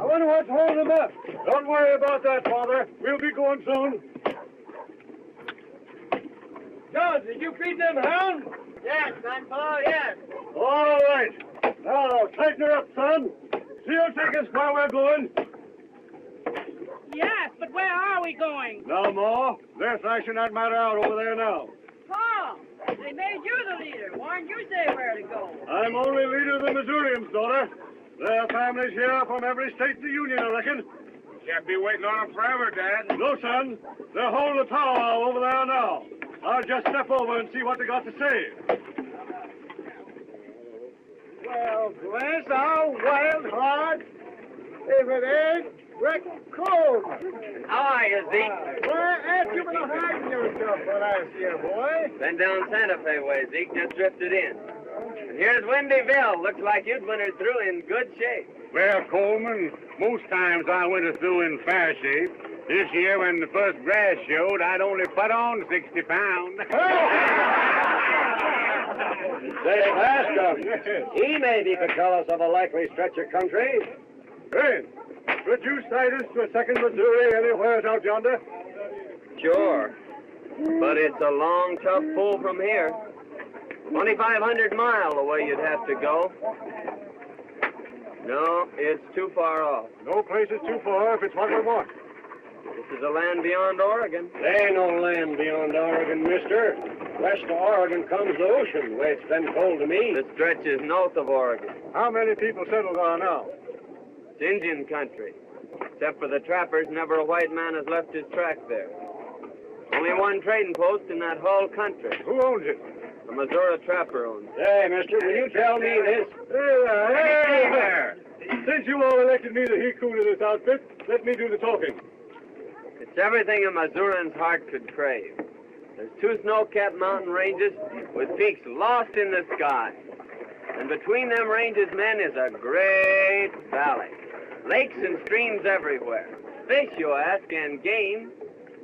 I wonder what's holding them up. Don't worry about that, Father. We'll be going soon. John, did you feed them hounds? Yes, Grandpa, yes. All right. Now, tighten her up, son. She'll take us where we're going. Yes, but where are we going? No more. They're thrashing that matter out over there now. Paul, they made you the leader. Why didn't you say where to go? I'm only leader of the Missourians, daughter. There are families here from every state in the Union, I reckon. Can't be waiting on them forever, Dad. No, son. They're holding the powwow over there now. I'll just step over and see what they got to say. Well, bless our wild hearts. If it ain't Rick Cole. How are you, Zeke? Where ain't you been hiding yourself for last year, boy? Been down Santa Fe way, Zeke. Just drifted in. And here's Windyville. Looks like you'd wintered through in good shape. Well, Coleman, most times I went through in fair shape. This year, when the first grass showed, I'd only put on 60 pounds. Say, ask him. He maybe could tell us of a likely stretch of country. Hey, could you sight us to a second Missouri anywhere out yonder? Sure. But it's a long, tough pull from here. 2,500 miles away you'd have to go. No, it's too far off. No place is too far if it's what we want. This is a land beyond Oregon. There ain't no land beyond Oregon, mister. West of Oregon comes the ocean, the way it's been told to me. The stretch is north of Oregon. How many people settle there now? It's Indian country. Except for the trappers, never a white man has left his track there. Only one trading post in that whole country. Who owns it? The Missouri trapper owns it. Hey, mister, will you tell me this? Hey there! Since you all elected me the he-coon of this outfit, let me do the talking. It's everything a Missourian's heart could crave. There's two snow-capped mountain ranges with peaks lost in the sky. And between them ranges, men, is a great valley. Lakes and streams everywhere. Fish, you ask, and game.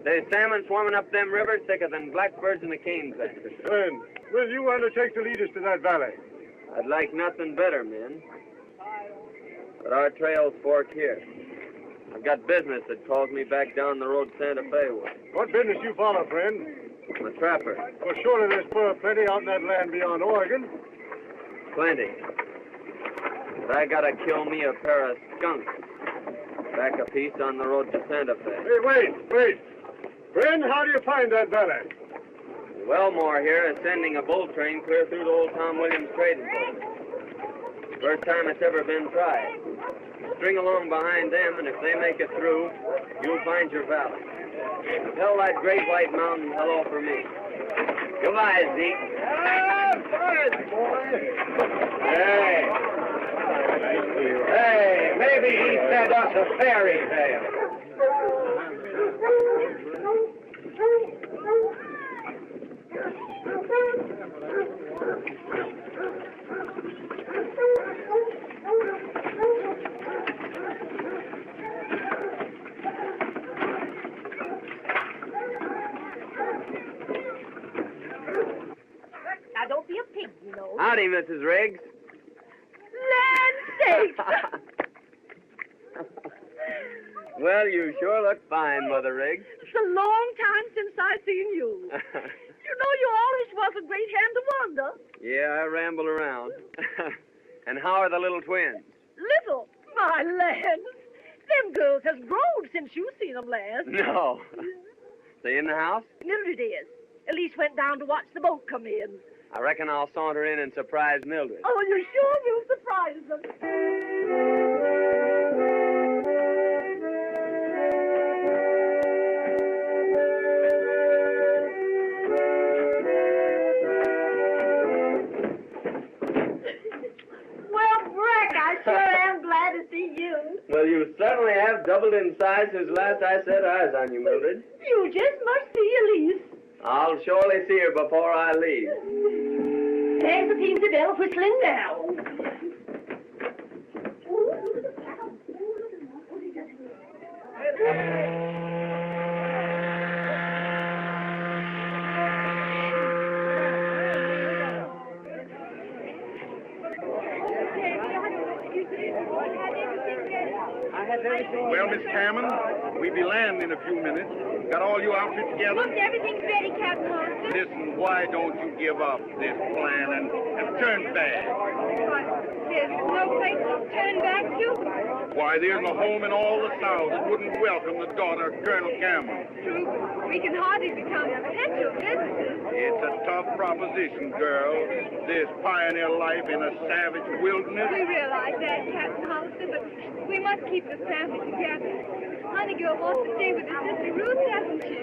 There's salmon swarming up them rivers thicker than blackbirds in the cane patch. And will you undertake to lead us to that valley? I'd like nothing better, men. But our trails fork here. I've got business that calls me back down the road Santa Fe way. What business you follow, friend? I'm a trapper. Well, surely there's fur plenty out in that land beyond Oregon. Plenty. But I gotta kill me a pair of skunks. Back a piece on the road to Santa Fe. Hey, wait. Friend, how do you find that valley? Wellmore here is sending a bull train clear through the old Tom Williams trading post. First time it's ever been tried. String along behind them, and if they make it through, you'll find your valley. Tell that great white mountain hello for me. Goodbye, Zeke. Good boy. Hey, maybe he sent us a fairy tale. Now, don't be a pig, you know. Howdy, Mrs. Riggs. Land sakes! Well, you sure look fine, Mother Riggs. It's a long time since I've seen you. You know, you always was a great hand to wander. Yeah, I ramble around. And how are the little twins? Little, my land. Them girls has grown since you seen them last. No. They in the house? Mildred is. Elise went down to watch the boat come in. I reckon I'll saunter in and surprise Mildred. Oh, you sure will surprise them. I sure am glad to see you. Well, you certainly have doubled in size since last I set eyes on you, Mildred. You just must see Elise. I'll surely see her before I leave. There's the Peensy bell whistling now. Well, Miss Hammond, we'll be landing in a few minutes. Got all your outfits together? Most everything's ready, Captain Hollister. Listen, why don't you give up this plan and turn back? But there's no place to turn back to. Why, there's a home in all the South that wouldn't welcome the daughter of Colonel Cameron. True, we can hardly become potential visitors. It's a tough proposition, girl. This pioneer life in a savage wilderness. We realize that, Captain Hollister, but we must keep the family together. Honeygirl wants to stay with her sister Ruth, doesn't she?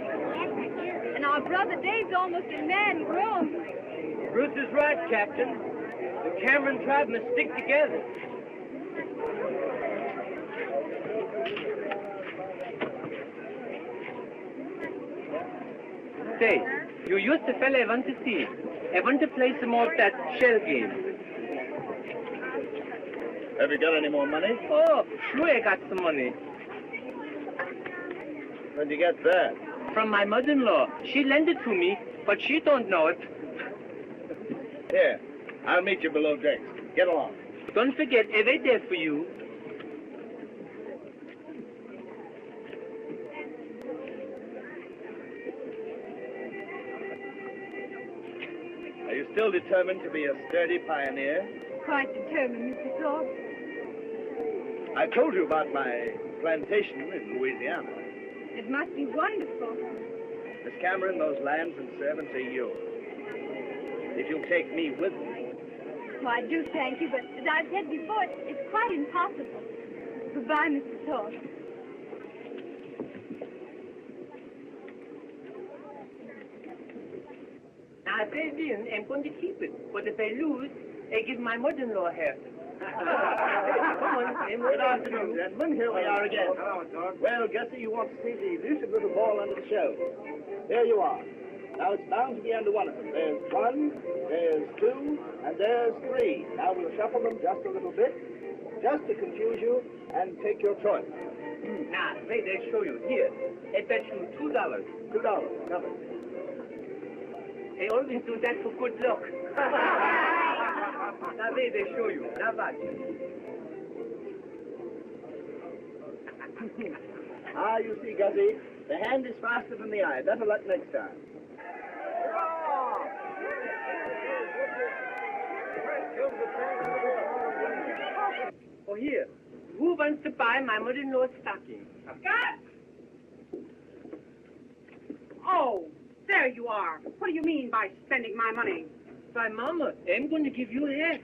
And our brother Dave's almost a man grown. Ruth is right, Captain. The Cameron tribe must stick together. Say, you used the fella I want to see. I want to play some more of that shell game. Have you got any more money? Oh, sure I got some money. Where'd you get that? From my mother-in-law. She lent it to me, but she don't know it. Here, I'll meet you below decks. Get along. Don't forget, I wait there for you. Are you still determined to be a sturdy pioneer? Quite determined, Mr. Thorpe. I told you about my plantation in Louisiana. It must be wonderful. Miss Cameron, those lands and servants are yours. If you'll take me with you. Well, I do thank you, but as I've said before, it's quite impossible. Goodbye, Mr. Thorpe. Now, if I win, I'm going to keep it. But if I lose, I give my mother-in-law half. Come on, Good afternoon, gentlemen. Here we are again. Well, Gussie, you want to see the elusive little ball under the shell. There you are. Now, it's bound to be under one of them. There's one, there's two, and there's three. Now, we'll shuffle them just a little bit, just to confuse you, and take your choice. Now, wait, I show you. Here, I bet you $2. $2. Covered. I always do that for good luck. Now, wait, I show you. Now, watch. Ah, you see, Gussie, the hand is faster than the eye. Better luck next time. Oh, here. Who wants to buy my mother-in-law's stocking? Scott! Oh, there you are. What do you mean by spending my money? Why, Mama, I'm going to give you half.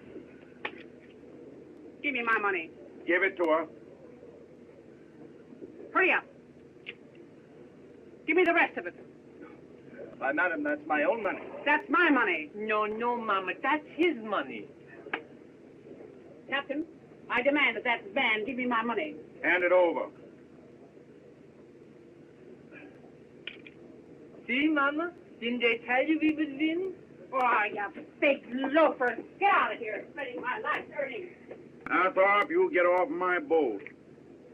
Give me my money. Give it to her. Hurry up. Give me the rest of it. Why, madam, that's my own money. That's my money. No, Mama, that's his money. Captain, I demand that man give me my money. Hand it over. See, Mama? Didn't I tell you we would win? Oh, you big loafer. Get out of here, spending my life's earnings. Now, Thorpe, you get off my boat.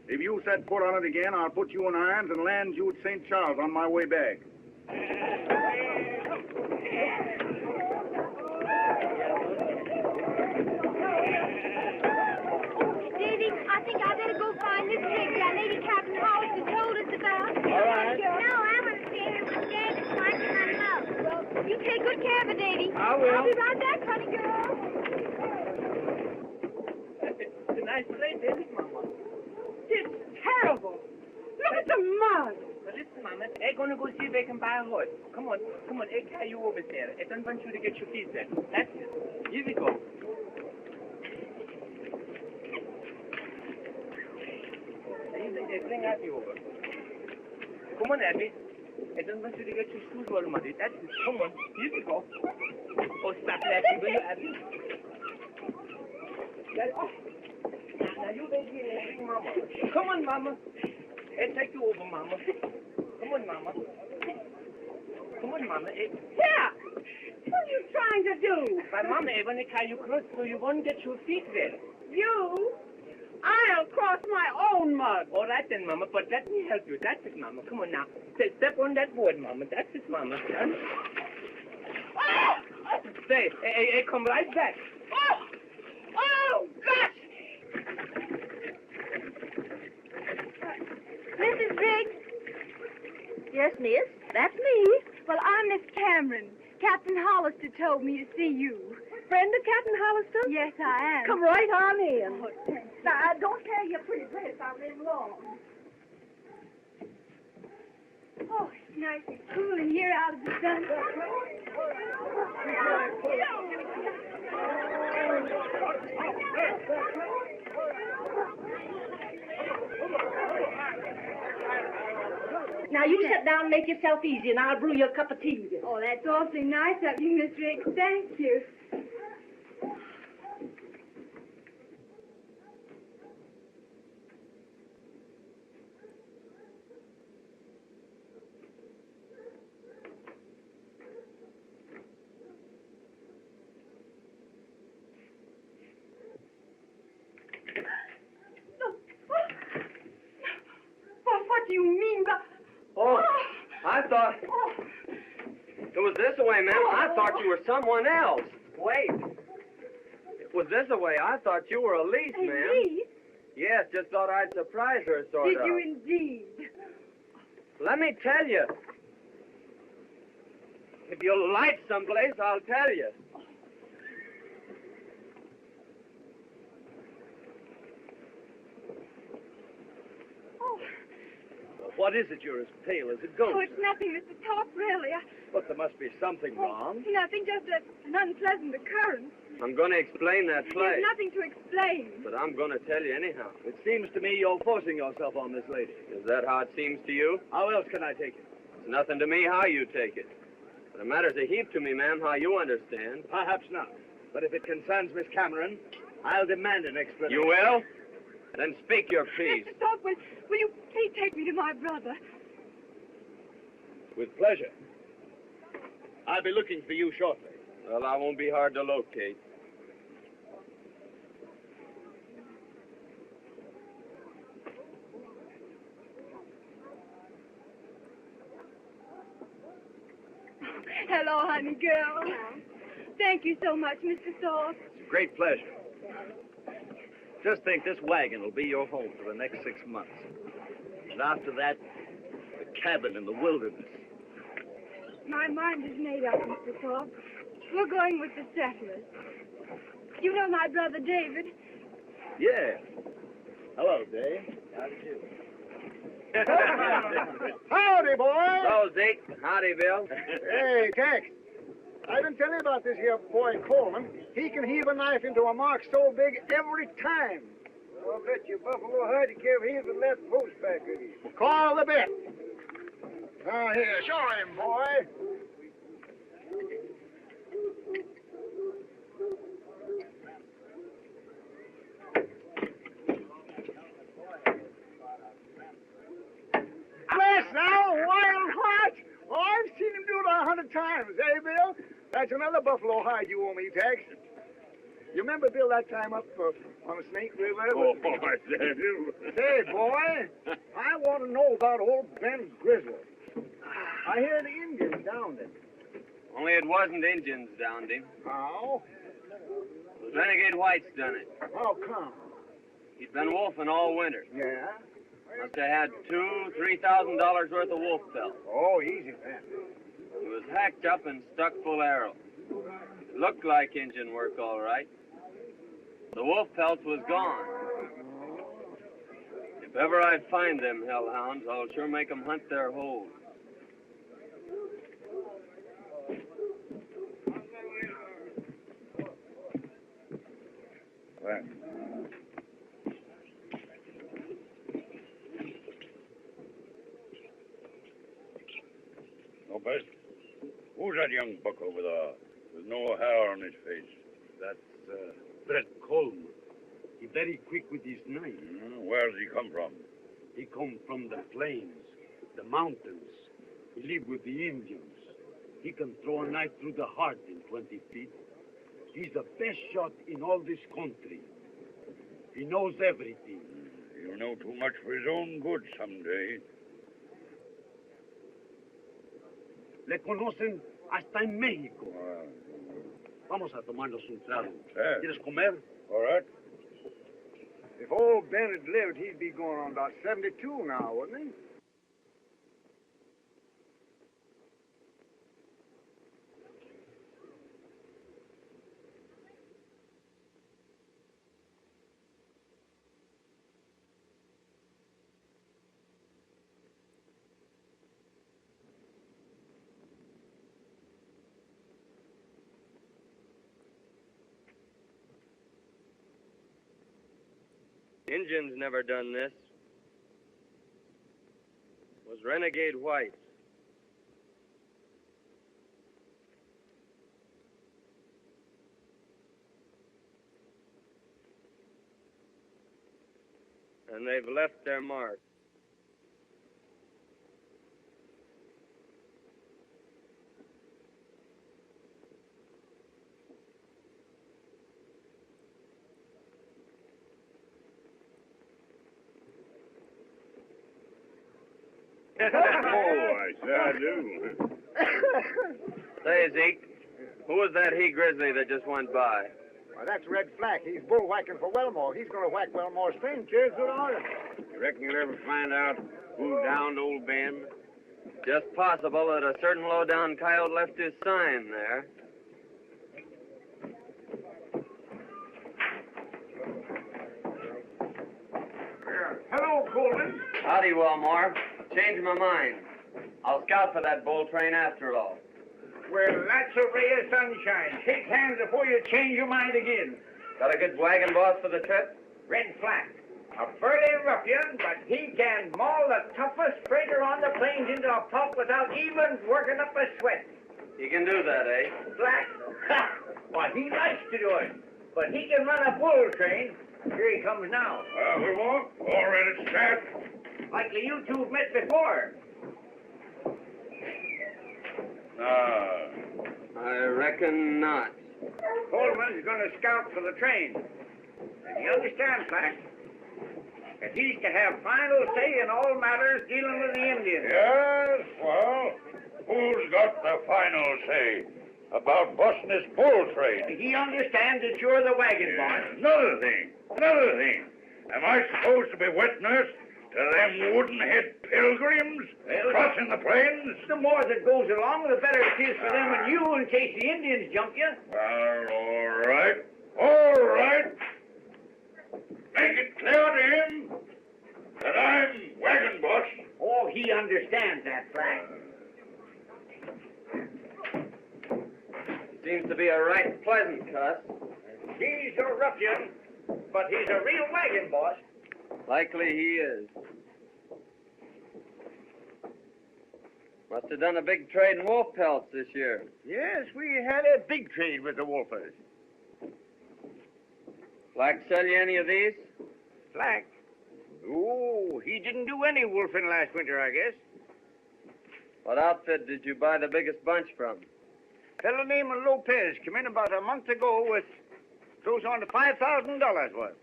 If you set foot on it again, I'll put you in irons and land you at St. Charles on my way back. Davy, I think I better go find this trick that Lady Captain Hollister told us about. All right. No, I want to stay here with Dad and watch my mouth. Well, you take good care of it, Davy. I will. I'll be right back, honey girl. It's a nice place, isn't it, Mama? It's terrible. Look at the mud. Well, listen, Mama, I'm going to go see if I can buy a horse. Come on, I'll carry you over there. I don't want you to get your feet wet. That's it. Here we go. I bring Abby over. Come on, Abby. I don't want you to get your shoes all muddy. That's it. Come on, here we go. Oh, stop laughing, will you, Abby? That's it. Now you wait here and bring Mama. Come on, Mama. I'll take you over, Mama. Come on, Mama. Come on, Mama. Yeah. What are you trying to do? My Mama, I want to carry you close so you won't get your feet wet. You? I'll cross my own mud. All right then, Mama, but let me help you. That's it, Mama. Come on now. Step on that board, Mama. That's it, Mama. Say, I come right back. Oh, gosh! Yes, miss. That's me. Well, I'm Miss Cameron. Captain Hollister told me to see you. Friend of Captain Hollister? Yes, I am. Come right on in. Now, don't carry your pretty dress out there long. Oh, it's nice and cool in here out of the sun. Now, you sit down and make yourself easy, and I'll brew you a cup of tea. Oh, that's awfully nice of you, Miss Riggs. Thank you. What do you mean by... Oh, I thought... It was this way, ma'am. I thought you were someone else. Wait. It was this way. I thought you were Elise, ma'am. Elise? Yes, just thought I'd surprise her, sort Did of. you indeed? Let me tell you. If you'll light someplace, I'll tell you. What is it? You're as pale as a ghost. Oh, it's nothing, Mr. Top, really. But there must be something wrong. Nothing, just an unpleasant occurrence. I'm going to explain that play. There's nothing to explain. But I'm going to tell you anyhow. It seems to me you're forcing yourself on this lady. Is that how it seems to you? How else can I take it? It's nothing to me how you take it. But it matters a heap to me, ma'am, how you understand. Perhaps not. But if it concerns Miss Cameron, I'll demand an explanation. You will? Then speak your piece. Mr. Top, will you please take me to my brother? With pleasure. I'll be looking for you shortly. Well, I won't be hard to locate. Hello, honey girl. Thank you so much, Mr. Thorpe. It's a great pleasure. Just think, this wagon will be your home for the next 6 months. And after that, the cabin in the wilderness. My mind is made up, Mr. Thorpe. We're going with the settlers. You know my brother David? Yeah. Hello, Dave. How did you? Howdy, boy. So, Zeke. Howdy, Bill. Hey, Tex. I've been telling you about this here boy Coleman. He can heave a knife into a mark so big every time. I'll bet you Buffalo Huddy can't heave a left post back at you. Call the bet. Now, here, show him, boy. Bless now, wild heart. Oh, I've seen him do it 100 times, eh, Bill? That's another buffalo hide you owe me, Tex. You remember, Bill, that time up on the Snake River? Oh, I do. Say, boy, I want to know about old Ben Grizzle. I hear the Indians downed him. Only it wasn't Indians downed him. How? It was renegade whites done it. How come? He'd been wolfing all winter. Yeah? Must have had $2,000-3,000 worth of wolf pelt. Oh, easy, Ben. He was hacked up and stuck full of arrows. It looked like Indian work, all right. The wolf pelt was gone. If ever I find them hellhounds, I'll sure make them hunt their holes. Well. No, best. Who's that young buck over there with no hair on his face? That's Brett Coleman. He very quick with his knife. Where does he come from? He come from the plains, the mountains. He live with the Indians. He can throw a knife through the heart in 20 feet. He's the best shot in all this country. He knows everything. He'll know too much for his own good someday. Le conocen hasta en México. Vamos a tomarnos un trago. Yeah. ¿Quieres comer? All right. If old Ben had lived, he'd be going on about 72 now, wouldn't he? Indians never done this. It was renegade whites. And they've left their mark. Oh, I sure do. Say, Zeke, who was that he-grizzly that just went by? Well, that's Red Flack. He's bull-whacking for Wellmore. He's going to whack Wellmore's train chairs good order. You reckon you'll ever find out who downed old Ben? Just possible that a certain low-down coyote left his sign there. Hello, Coleman. Howdy, Wellmore. Changed my mind. I'll scout for that bull train after all. Well, that's a ray of sunshine. Shake hands before you change your mind again. Got a good wagon boss for the trip? Red Flack. A burly ruffian, but he can maul the toughest freighter on the plains into a pulp without even working up a sweat. You can do that, eh? Flack? Ha! Why, he likes to do it. But he can run a bull train. Here he comes now. We won't. All ready to start. Likely you two have met before. I reckon not. Coleman's going to scout for the train. And you understand, Flack, that he's to have final say in all matters dealing with the Indians. Yes, well, who's got the final say about busting this bull train? He understands that you're the wagon boss. Another thing. Am I supposed to be wet nurse to them wooden-head pilgrims crossing the plains? The more that goes along, the better it is for them and you in case the Indians jump you. Well, all right. Make it clear to him that I'm wagon boss. Oh, he understands that, Flack. Seems to be a right pleasant cuss. He's a ruffian, but he's a real wagon boss. Likely he is. Must have done a big trade in wolf pelts this year. Yes, we had a big trade with the wolfers. Flack sell you any of these? Flack? Oh, he didn't do any wolfing last winter, I guess. What outfit did you buy the biggest bunch from? Fellow named Lopez came in about a month ago with close on to $5,000 worth.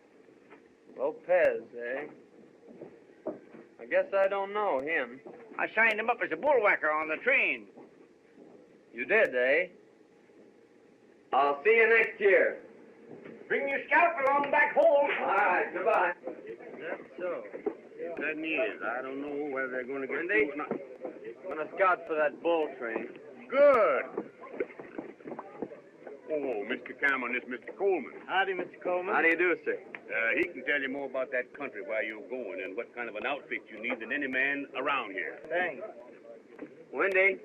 Lopez, eh? I guess I don't know him. I signed him up as a bullwhacker on the train. You did, eh? I'll see you next year. Bring your scalp along back home. All right, goodbye. That's so. It certainly is. I don't know whether they're going to get Wendy? through or not. I'm gonna scout for that bull train. Good. Oh, Mr. Cameron, this is Mr. Coleman. Howdy, Mr. Coleman. How do you do, sir? He can tell you more about that country, where you're going, and what kind of an outfit you need than any man around here. Thanks. Wendy,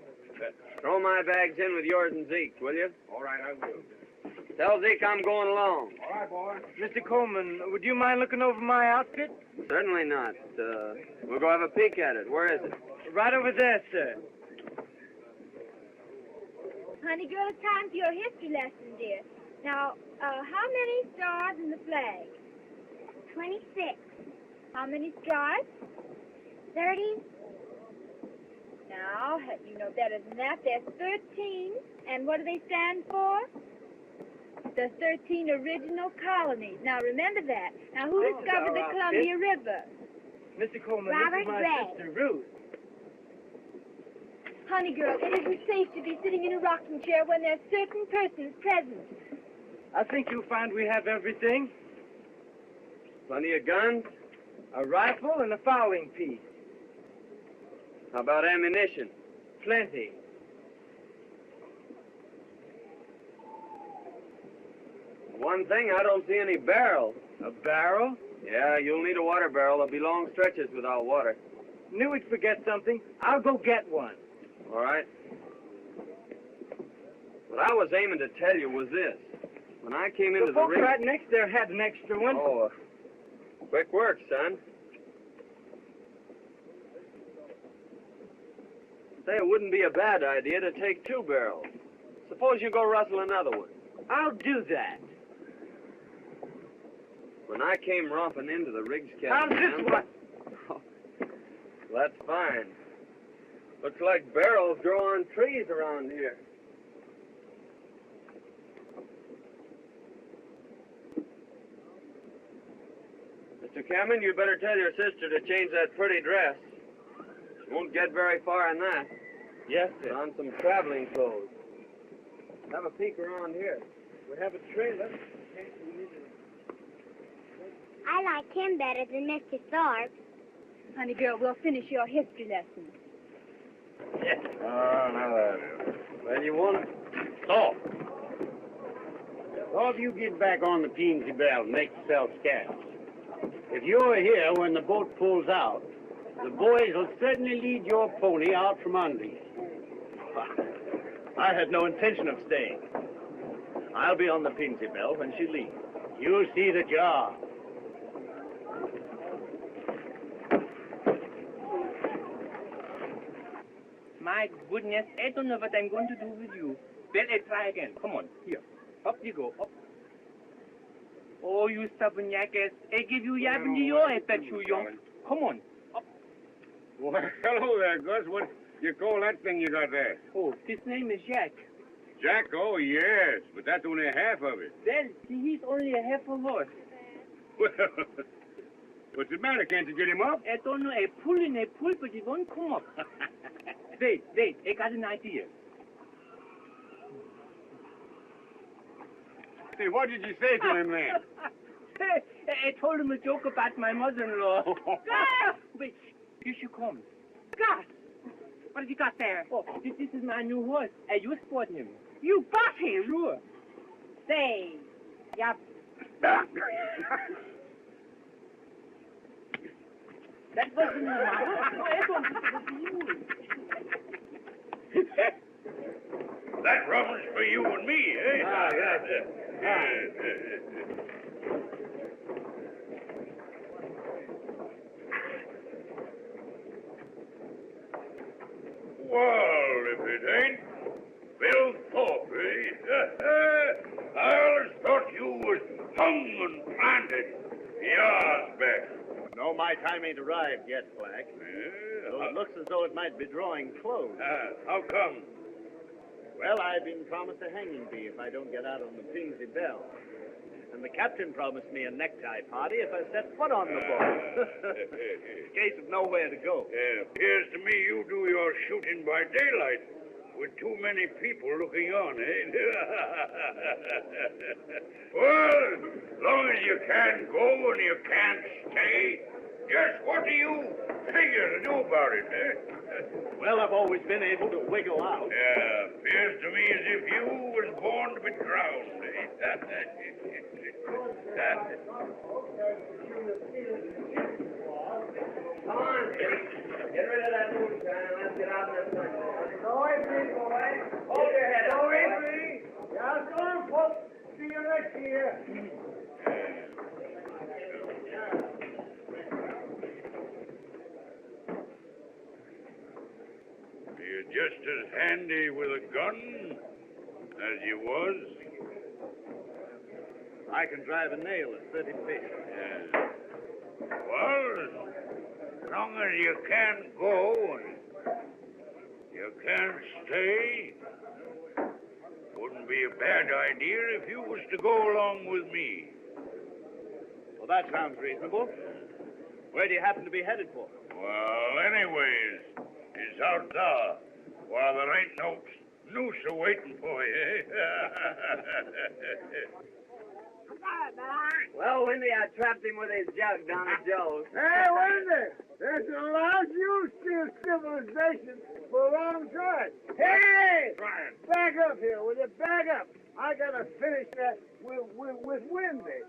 throw my bags in with yours and Zeke's, will you? All right, I will. Tell Zeke I'm going along. All right, boy. Mr. Coleman, would you mind looking over my outfit? Certainly not. We'll go have a peek at it. Where is it? Right over there, sir. Honey girl, it's time for your history lesson, dear. Now, how many stars in the flag? 26. How many stripes? 30. Now, you know better than that. There's 13. And what do they stand for? The 13 original colonies. Now, remember that. Now, who discovered the Columbia River? Mr. Coleman, Robert this is my Gray. sister, Ruth. Honey girl, it isn't safe to be sitting in a rocking chair when there's certain persons present. I think you'll find we have everything. Plenty of guns? A rifle and a fowling piece. How about ammunition? Plenty. One thing, I don't see any barrels. A barrel? Yeah, you'll need a water barrel. There'll be long stretches without water. Knew we'd forget something. I'll go get one. All right. What I was aiming to tell you was this. When I came into The the folks ring... right next there had an extra one. Oh, Quick work, son. Say, it wouldn't be a bad idea to take 2 barrels. Suppose you go rustle another one. I'll do that. When I came romping into the rigs How's cabin... this one? That's fine. Looks like barrels grow on trees around here. Mr. Cameron, you better tell your sister to change that pretty dress. She won't get very far in that. Yes, Put sir. on some traveling clothes. Have a peek around here. We have a trailer. I like him better than Mr. Thorpe. Honey girl, we'll finish your history lesson. Oh, now that is. Well, you want... So, all of you get back on the Peensy Bell and make yourselves scarce. If you're here when the boat pulls out, the boys will certainly lead your pony out from under you. I had no intention of staying. I'll be on the Peensy Bell when she leaves. You'll see the job. My goodness, I don't know what I'm going to do with you. Well, I try again. Come on, here. Up you go, up. Oh, you stubborn jackass. I give you $70, I bet you, young. Come on, up. Well, hello there, Gus. What you call that thing you got there? Oh, his name is Jack. Jack? Oh, yes, but that's only half of it. Well, he's only a half a horse. Well, what's the matter? Can't you get him up? I don't know, I pull and I pull, but he won't come up. Wait, I got an idea. Say, what did you say to him then? I told him a joke about my mother-in-law. Wait, here she comes. Gus! What have you got there? Oh, this is my new horse. I just bought him. You bought him? Sure. Say, yeah. That wasn't my horse. No, I don't think it was you. That rum's for you and me, eh? Ah, yes, Well, if it ain't Bill Thorpe, eh? I always thought you was hung and planted years back. No, my time ain't arrived yet, Black. Though it looks as though it might be drawing close. How come? Well, I've been promised a hanging fee if I don't get out on the Peensy Bell. And the captain promised me a necktie party if I set foot on the boat. Case of nowhere to go. Appears to me you do your shooting by daylight with too many people looking on, eh? Well, as long as you can't go and you can't stay, just what do you figure to do about it, eh? Well, I've always been able to wiggle out. Yeah, appears to me as if you was born to be drowned, eh? Come on, get rid of that moonshine and let's get out of this thing. Go away, boy. Hold your head up. Go away, yeah, so long, folks. See you next year. You're just as handy with a gun as you was. I can drive a nail at 30 feet. Yeah. Well, as long as you can't go and you can't stay, wouldn't be a bad idea if you was to go along with me. Well, that sounds reasonable. Where do you happen to be headed for? Well, anyways, it's out there while there ain't no noose waiting for you, eh? Well, Windy, I trapped him with his jug down at Joe's. Hey, Wendy, there's a lot you steal civilization for a long time. Hey! Back up here, will you? Back up. I gotta finish that with Wendy.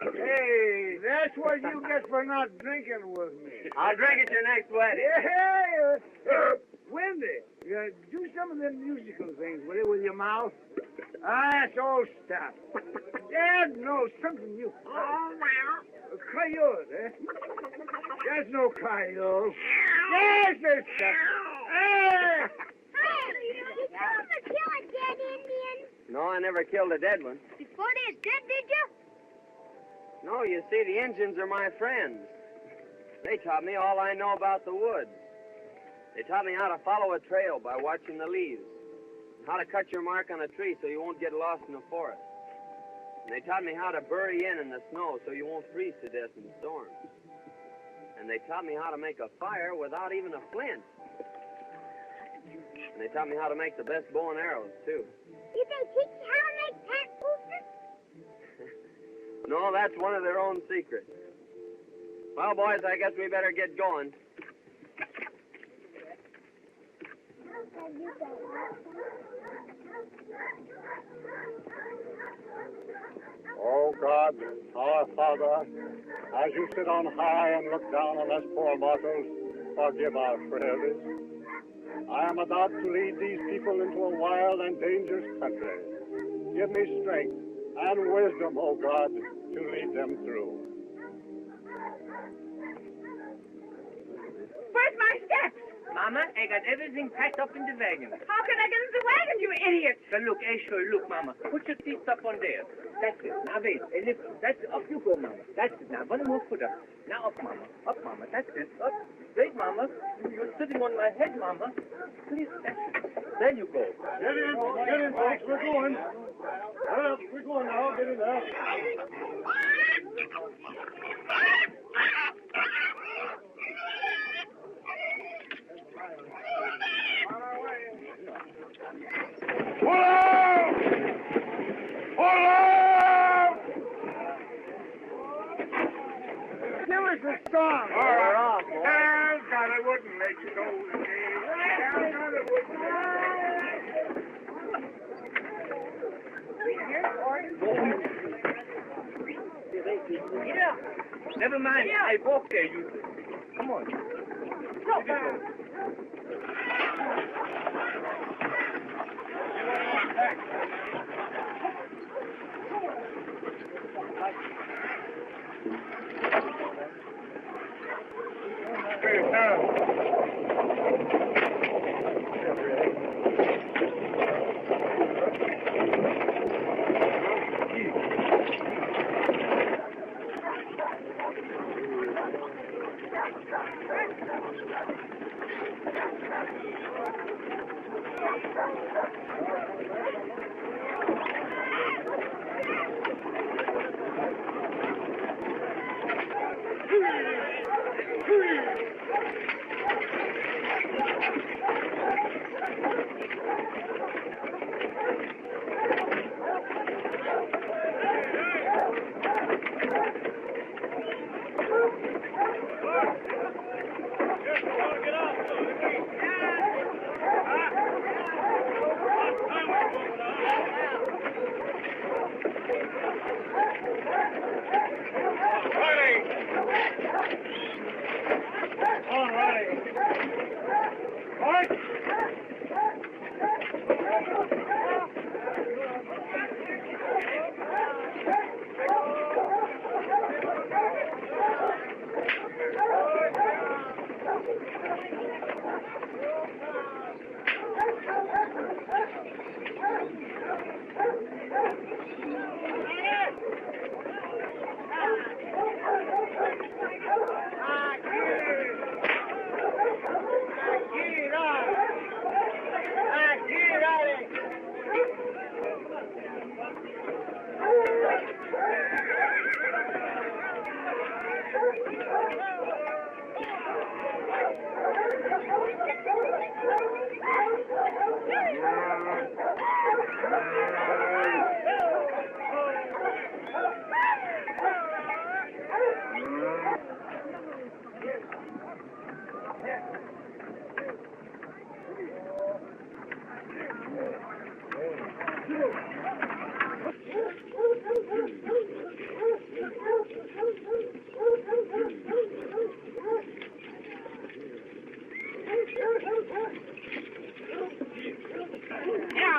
Hey, that's what you get for not drinking with me. I'll drink at your next wedding. Hey, Wendy, do some of of them musical things, will you, with your mouth? Ah, that's old stuff. Dad knows something you... Coyote, eh? There's no coyote. Yes, there's stuff. Hey! Did you ever kill a dead Indian? No, I never killed a dead one. Before they're dead, did you? No, you see, the Indians are my friends. They taught me all I know about the woods. They taught me how to follow a trail by watching the leaves, how to cut your mark on a tree so you won't get lost in the forest. And they taught me how to bury in the snow so you won't freeze to death in storms. And they taught me how to make a fire without even a flint. And they taught me how to make the best bow and arrows, too. Did they teach you how to make pack boosters? No, that's one of their own secrets. Well, boys, I guess we better get going. Oh, God, our Father, as you sit on high and look down on us poor mortals, forgive our frailties. I am about to lead these people into a wild and dangerous country. Give me strength and wisdom, oh God, to lead them through. Where's my steps? Mama, I got everything packed up in the wagon. How can I get in the wagon, you idiot? So look, sure, look, Mama. Put your feet up on there. That's it. Now wait, lift. That's it. Up you go, Mama. That's it. Now one more foot up. Now up, Mama. Up, Mama. That's it. Up. Straight, Mama. You're sitting on my head, Mama. Please, that's it. There you go. Get in, folks. We're going. We're going now. Get in there. Pull out! Pull out! Give us a song. We're off, boys. God, I wouldn't let you go Yeah. Never mind. I walk there, you two. Come on.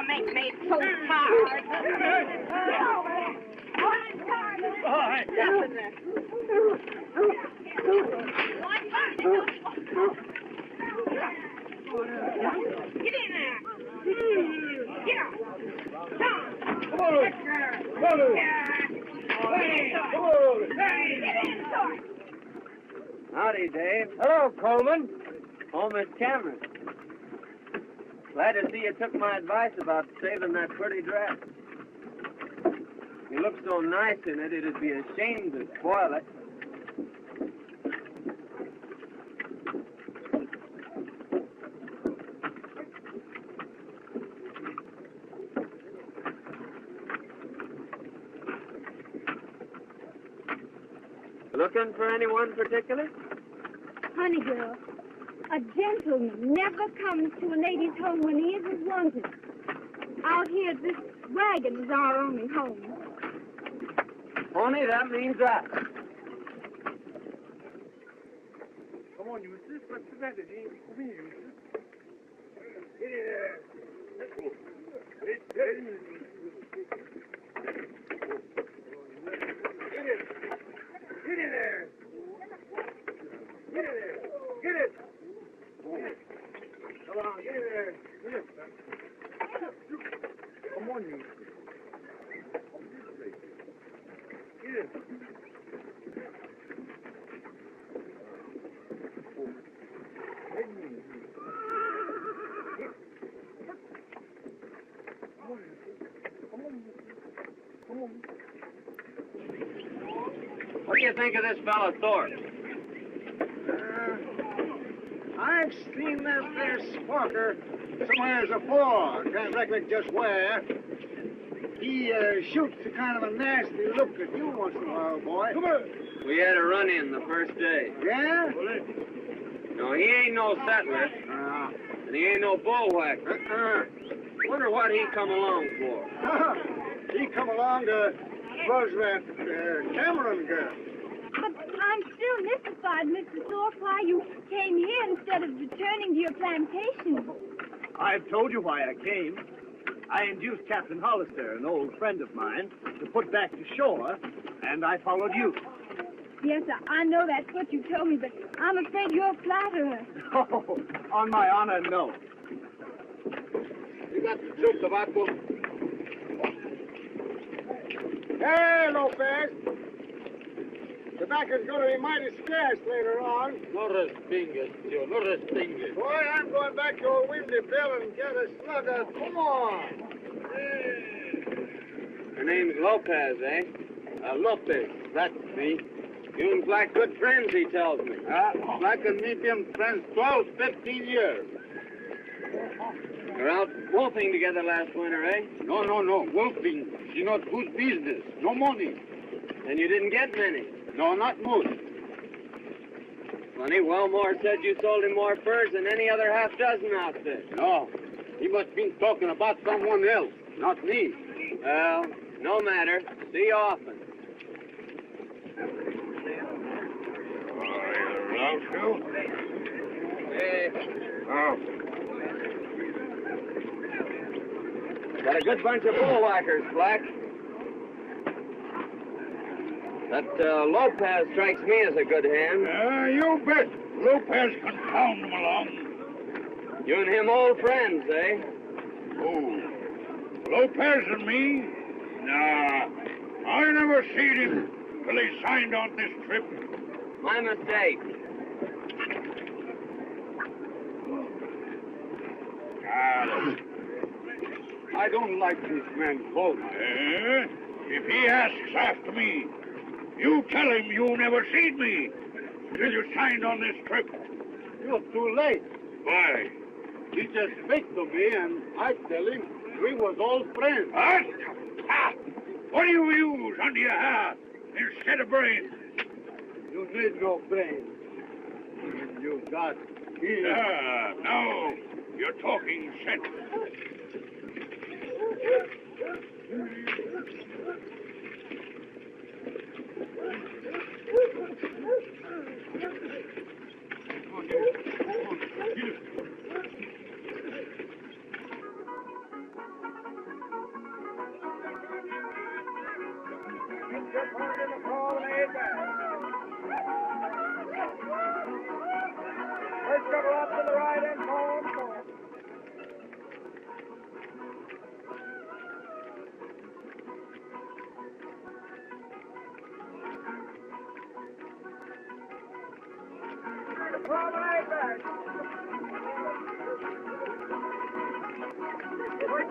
You make me so tired. Get over there. I'm tired. All right. Get in there. Get up. Come on. Howdy, Dave. Hello, Coleman. Oh, Miss Cameron. Glad to see you took my advice about saving that pretty dress. You look so nice in it, it'd be a shame to spoil it. Looking for anyone particular? Honey girl, a gentleman never comes to a lady's home when he isn't wanted. Out here, this wagon is our only home. Only that means that. Come on, Eustace. What's the matter? Come here, Eustace. Get in there. Get in there. Get it. Come on, get in there. Get it. Come on, you. Get it. What do you think of this fellow Thorpe? I've seen that there sparker somewheres before. Can't recollect just where. He shoots a kind of a nasty look at you once in a while, boy. Come on. We had a run-in the first day. Yeah? No, he ain't no settler, and he ain't no bullwhacker. Wonder what he come along for. He come along to buzz that Cameron girl. But I'm still mystified, Mr. Thorpe, why you came here instead of returning to your plantation. I've told you why I came. I induced Captain Hollister, an old friend of mine, to put back to shore, and I followed you. Yes, sir, I know that's what you told me, but I'm afraid you're a flatterer. Oh, on my honor, no. You got the soup tobacco? Hey, Lopez. Tobacco's going to be mighty scarce later on. No respingues, tío, no respingues. Boy, I'm going back to old Windy Bill and get a slugger. Come on. Her name's Lopez, eh? Lopez, that's me. You and Black good friends, he tells me. Black and me been friends 12, 15 years. You're out wolfing together last winter, eh? No, wolfing. She not good business. No money. And you didn't get many. No, not much. Funny, Wellmore said you sold him more furs than any other half-dozen outfit. No, he must been talking about someone else, not me. Well, no matter. See you often. Got a good bunch of bullwhackers, Black. That Lopez strikes me as a good hand. You bet. Lopez can pound him along. You and him old friends, eh? Oh, Lopez and me? Nah, I never seen him till he signed on this trip. My mistake. I don't like this man Coleman. If he asks after me, you tell him you never seen me till you signed on this trip. You're too late. Why? He just speak to me, and I tell him we was all friends. What? Ah, what do you use under your hat instead of brains? You need no brains. You got ears. No, you're talking sense. Just wanted in the promenade back. First couple up to the right and home. The promenade back. First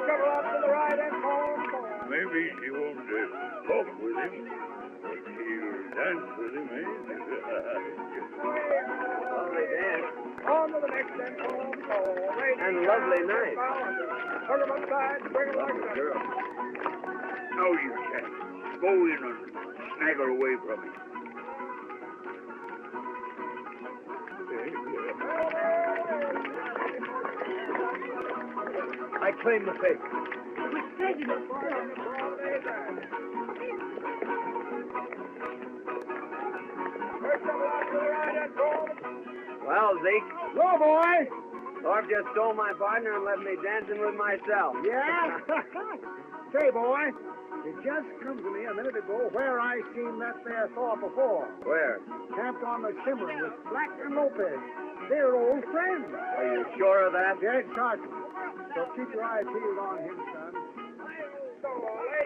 couple up to the right and home. Maybe she won't talk with him, but she'll dance with him, eh? Lovely dance. On to the next and home. And lovely night. Put him upside, bring him like that. Girl. No, you can't. Go in and snaggle away from him. I claim the favor. With prejudice, sir. Well, Zeke, Go, boy. Thorpe just stole my partner and left me dancing with myself. Yeah? Say, boy, it just come to me a minute ago where I seen that there Thorpe before. Where? Camped on the shimmer with Black and Lopez. They're old friends. Are you sure of that? Dead certain. So keep your eyes peeled on him, son.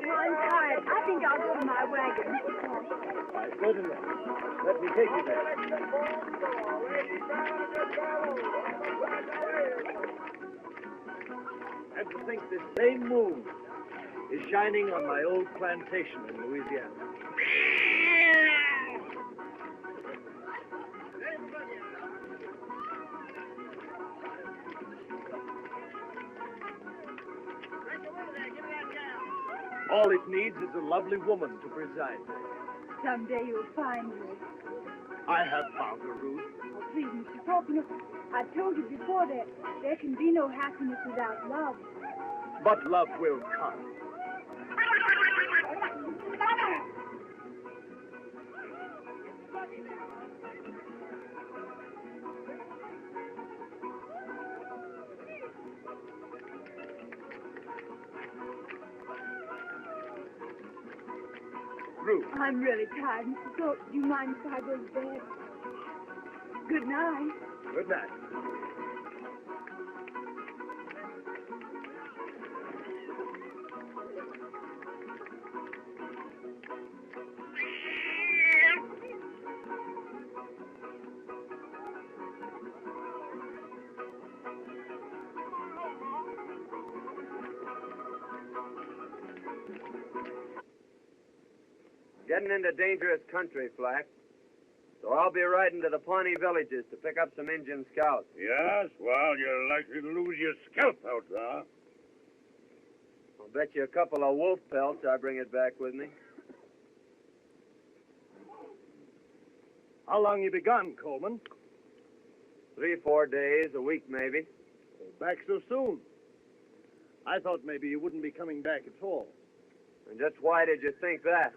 I'm tired. I think I'll go to my wagon. Certainly. Let me take you there. And to think this same moon is shining on my old plantation in Louisiana. All it needs is a lovely woman to preside. Someday you'll find me. I have found her, Ruth. Oh, please, Mr. Thorpe, you know, I've told you before that there can be no happiness without love. But love will come. Ruth. I'm really tired, Mr. Thorpe. Do you mind if I go to bed? Good night. Good night. Getting into dangerous country, Flack. So I'll be riding to the Pawnee villages to pick up some Indian scouts. Yes, well, you're likely to lose your scalp out there. I'll bet you a couple of wolf pelts I bring it back with me. How long you been gone, Coleman? 3-4 days, a week maybe. Back so soon. I thought maybe you wouldn't be coming back at all. And just why did you think that?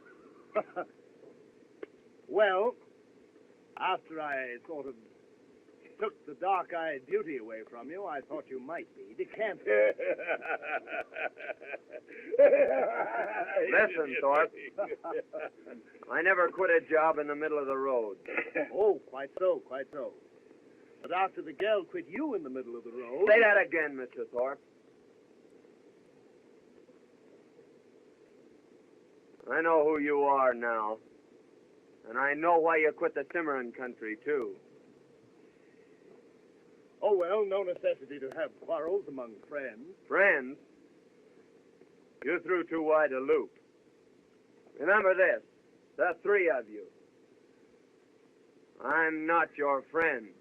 Well, after I sort of took the dark-eyed beauty away from you, I thought you might be decamping. Listen, Thorpe. I never quit a job in the middle of the road. Oh, quite so, quite so. But after the girl quit you in the middle of the road... Say that again, Mr. Thorpe. I know who you are now. And I know why you quit the Cimarron country, too. Oh, well, no necessity to have quarrels among friends. Friends? You threw too wide a loop. Remember this, the three of you. I'm not your friend.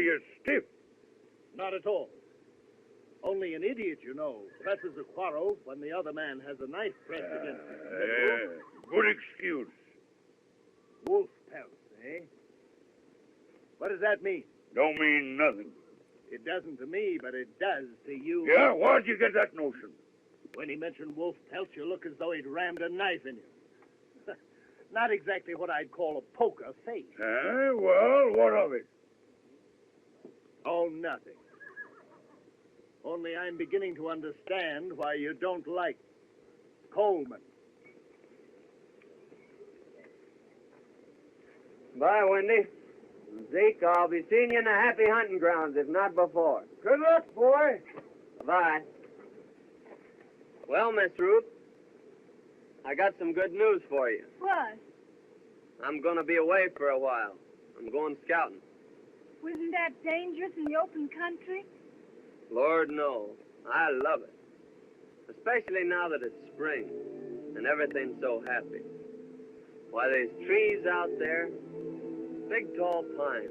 you're stiff. Not at all. Only an idiot, you know, presses a quarrel when the other man has a knife pressed against him. Good excuse. Wolf pelts, eh? What does that mean? Don't mean nothing. It doesn't to me, but it does to you. Yeah, where'd you get that notion? When he mentioned wolf pelts, you look as though he'd rammed a knife in you. Not exactly what I'd call a poker face. Well, what of it? Oh, nothing. Only I'm beginning to understand why you don't like Coleman. Bye, Wendy. Zeke, I'll be seeing you in the happy hunting grounds, if not before. Good luck, boy. Bye. Well, Miss Ruth, I got some good news for you. What? I'm going to be away for a while. I'm going scouting. Wasn't that dangerous in the open country? Lord, no. I love it. Especially now that it's spring and everything's so happy. Why, there's trees out there, big tall pines,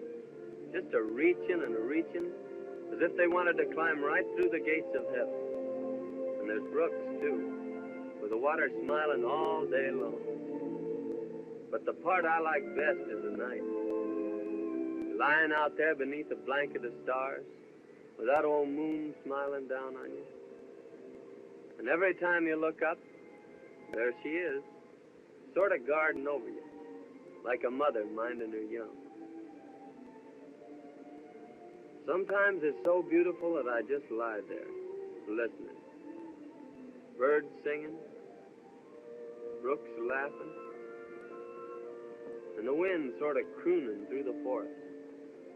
just a-reaching and a-reaching, as if they wanted to climb right through the gates of heaven. And there's brooks, too, with the water smiling all day long. But the part I like best is the night. Lying out there beneath a blanket of stars, with that old moon smiling down on you. And every time you look up, there she is, sort of guarding over you, like a mother minding her young. Sometimes it's so beautiful that I just lie there, listening. Birds singing, brooks laughing, and the wind sort of crooning through the forest,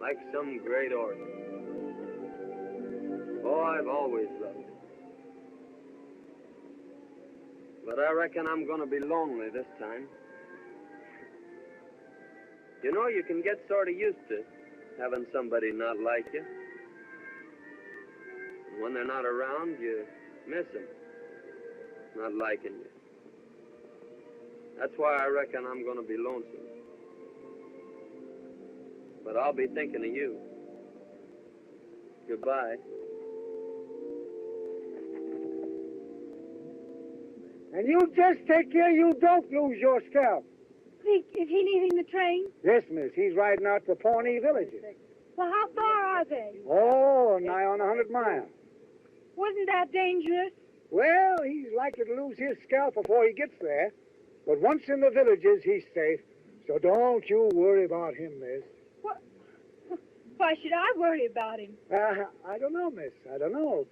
like some great organ. Oh, I've always loved it. But I reckon I'm going to be lonely this time. You know, you can get sort of used to having somebody not like you. And when they're not around, you miss them, not liking you. That's why I reckon I'm going to be lonesome. But I'll be thinking of you. Goodbye. And you just take care you don't lose your scalp. Zeke, is he leaving the train? Yes, miss. He's riding out to Pawnee villages. Well, how far are they? Oh, nigh on 100 miles. Wasn't that dangerous? Well, he's likely to lose his scalp before he gets there. But once in the villages, he's safe. So don't you worry about him, miss. What? Why should I worry about him? I don't know, miss. I don't know.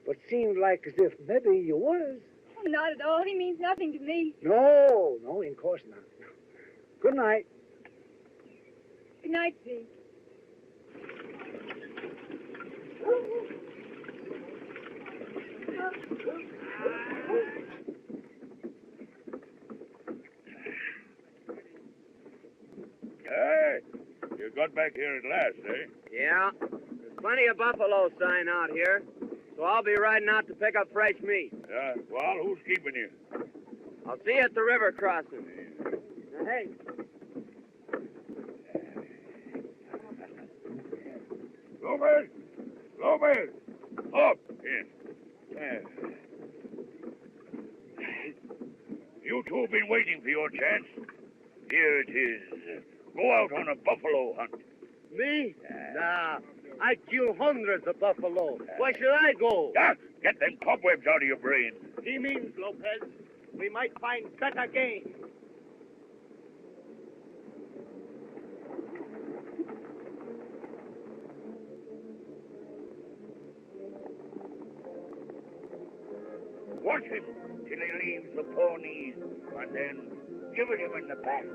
But seemed like as if maybe you was. Oh, not at all. He means nothing to me. No, of course not. Good night. Good night, Zeke. Hey, you got back here at last, eh? Yeah. There's plenty of buffalo sign out here, so I'll be riding out to pick up fresh meat. Yeah, well, who's keeping you? I'll see you at the river crossing. Hey. Lopez! Up! Yeah. You two have been waiting for your chance. Here it is. Go out on a buffalo hunt. Me? Nah. I kill hundreds of buffalo. Why should I go? Yeah, get them cobwebs out of your brain. He means, Lopez, we might find better game. Watch him till he leaves the ponies, and then give it him in the back.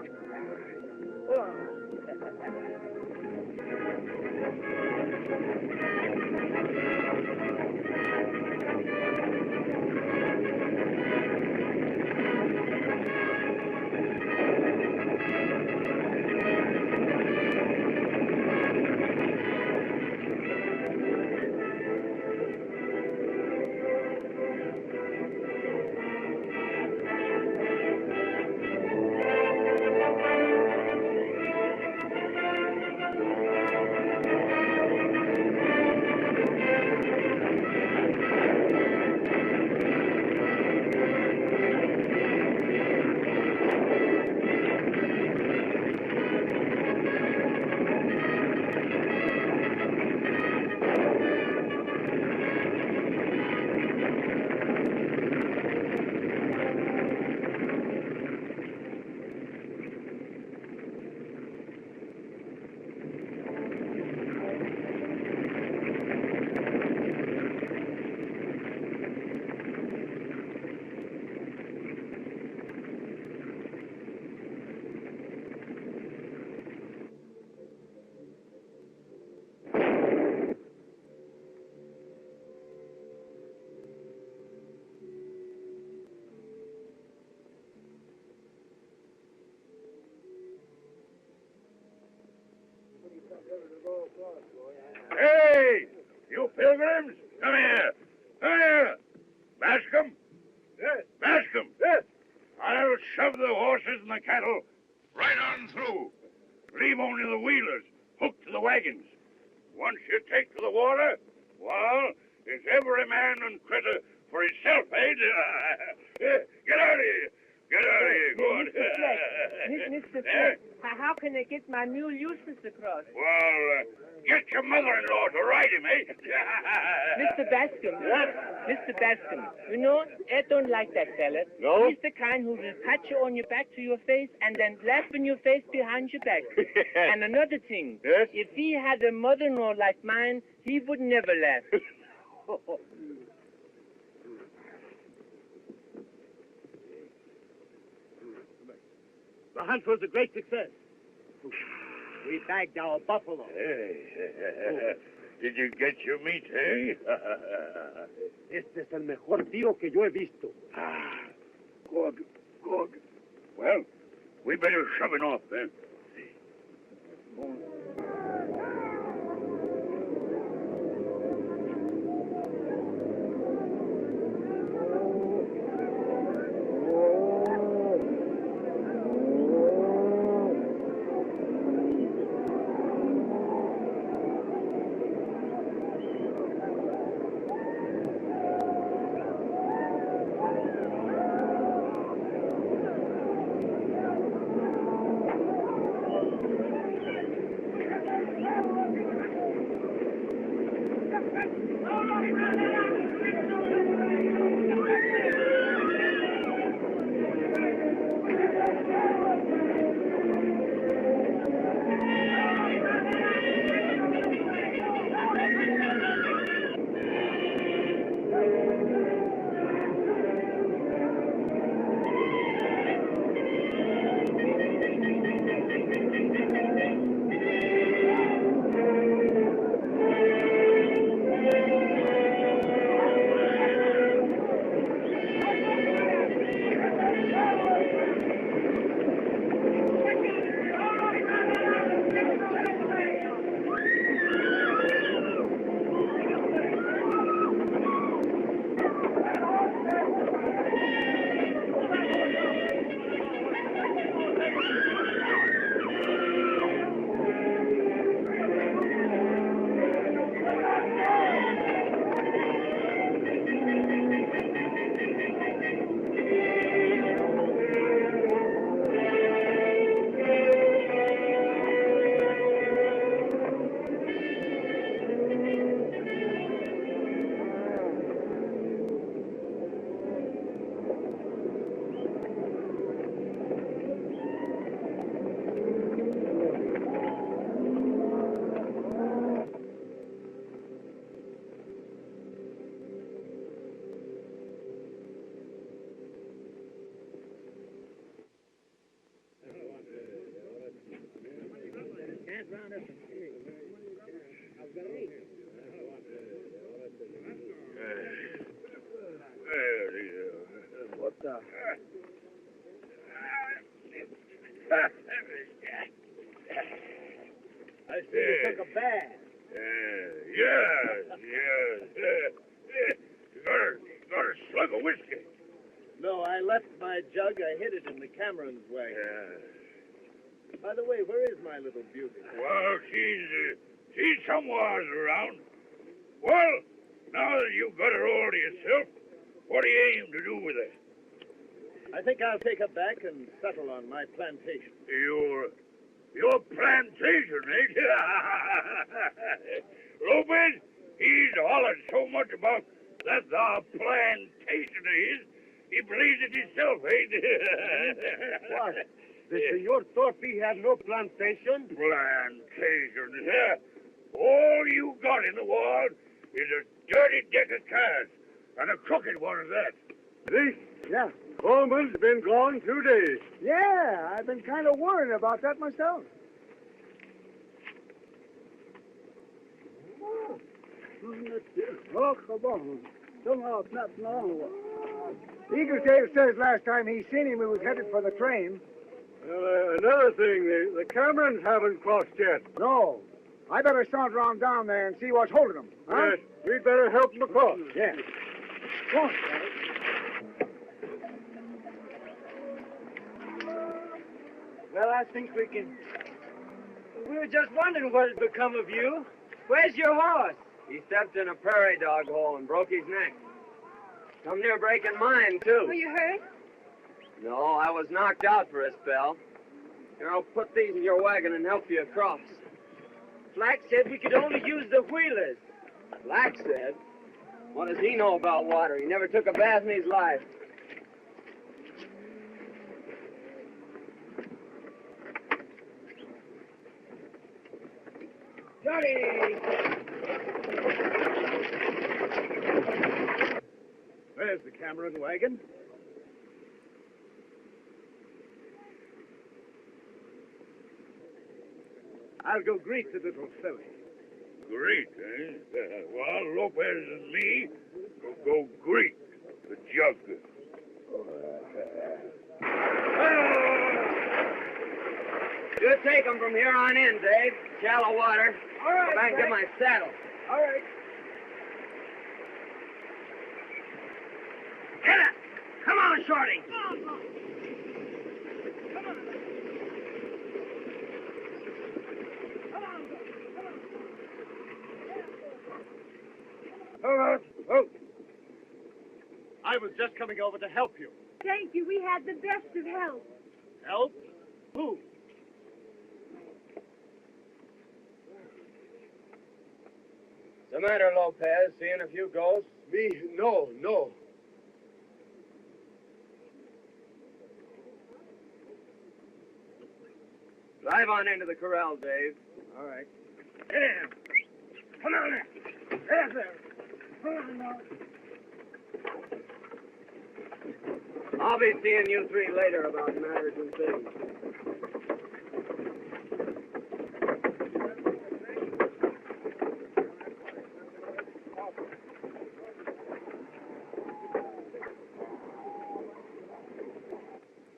pilgrims, come here. Come here. Bascom? Yes. Bascom? Yes. I'll shove the horses and the cattle right on through. Leave only the wheelers hooked to the wagons. Once you take to the water, well, it's every man and critter for himself, eh? Get out of here. Get out of here. Go on. Mr. Fleck, how can I get my mule Eustace across? Well, get your mother-in-law to ride him, eh? Mr. Bascom. Mr. Bascom, you know, I don't like that fella. No? He's the kind who will pat you on your back to your face and then laugh in your face behind your back. And another thing, Yes? if he had a mother-in-law like mine, he would never laugh. The hunt was a great success. We bagged our buffalo. Hey. Did you get your meat, eh? Este es el mejor tiro que yo he visto. Good. Well, we better shove it off then. What the? I see you took a bath. Yes. You got a slug of whiskey. No, I left my jug. I hid it in the Cameron's wagon. Yeah. By the way, where is my little beauty? Well, she's somewhere around. Well, now that you've got her all to yourself, what do you aim to do with her? I think I'll take her back and settle on my plantation. Your plantation, eh? Lopez, he's hollered so much about that's our plantation of his, he believes it himself, eh? What? The Senor thought he had no plantation? Plantation, yeah. All you got in the world is a dirty deck of cards, and a crooked one at that. This Yeah. Coleman's been gone 2 days. Yeah, I've been kind of worried about that myself. Eagle Tail says last time he seen him, he was headed for the train. Another thing, the Camerons haven't crossed yet. No. I better saunter on down there and see what's holding them. Huh? Yes, we'd better help them across. Yeah. Go on. Well, I think we can... We were just wondering what had become of you. Where's your horse? He stepped in a prairie dog hole and broke his neck. Come near breaking mine, too. Were you hurt? No, I was knocked out for a spell. Here, I'll put these in your wagon and help you across. Flack said we could only use the wheelers. Black said? What does he know about water? He never took a bath in his life. Johnny! There's the Cameron wagon. I'll go greet the little filly. Greet, eh? Well, Lopez and me will go greet the jug. You take him from here on in, Dave. Shallow water. All right, Go back and get my saddle. All right. Get it! Come on, Shorty! Oh, I was just coming over to help you. Thank you. We had the best of help. Help? Who? What's the matter, Lopez? Seeing a few ghosts? Me? No. Drive on into the corral, Dave. All right. Damn. Come on there. There, there. Come on now. I'll be seeing you three later about matters and things.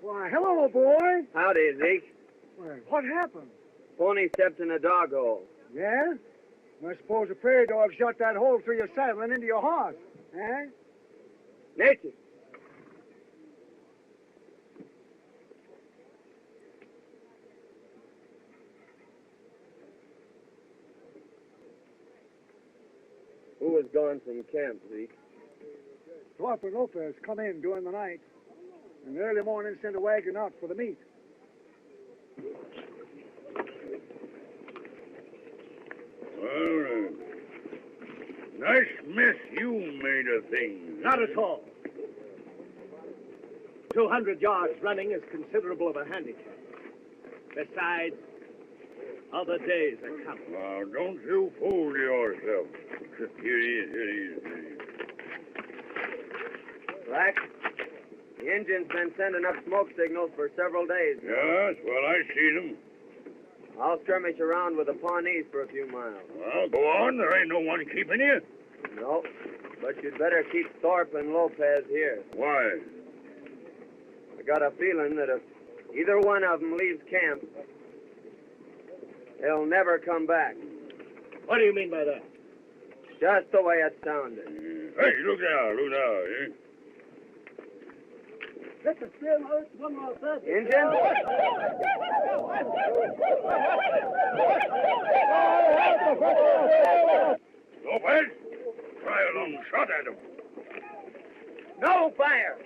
Why, hello, boy. Howdy, Zeke. Well, what happened? Pony stepped in a dog hole. Yeah? I suppose the prairie dog shot that hole through your saddle and into your horse. Eh? Nature. Who was gone from camp, Zeke? Thorpe and Lopez come in during the night, and early morning sent a wagon out for the meat. Well, nice mess you made of things. Not at all. 200 yards running is considerable of a handicap. Besides, other days are coming. Now, don't you fool yourself. Here he is. Black, the engine's been sending up smoke signals for several days now. Yes, well, I see them. I'll skirmish around with the Pawnees for a few miles. Well, go on. There ain't no one keeping you. No, but you'd better keep Thorpe and Lopez here. Why? I got a feeling that if either one of them leaves camp, they'll never come back. What do you mean by that? Just the way it sounded. Hey, look now, eh? Injun? Lopez, try a long shot at him. No fire!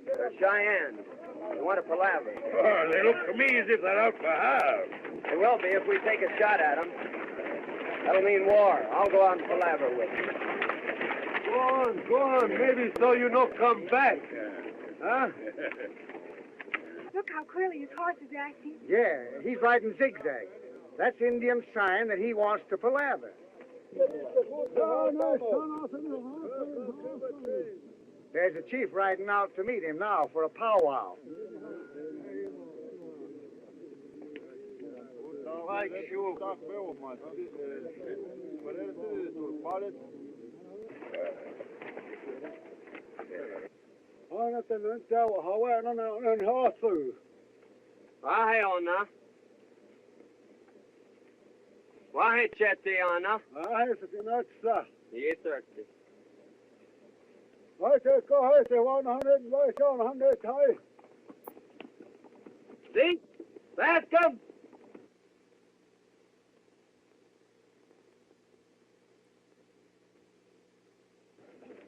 They're Cheyenne. They want to palaver. They look to me as if they're out for half. They will be if we take a shot at them. That'll mean war. I'll go out and palaver with them. Go on. Maybe so you not come back. Huh? Look how clearly his horse is acting. Yeah, he's riding zigzag. That's Indian sign that he wants to palaver. There's a chief riding out to meet him now for a powwow. Ahí, ona. Why, Chetiana? I said, not sir. Yes, thirsty. I said, go ahead, 100, 100 high. See? That's good.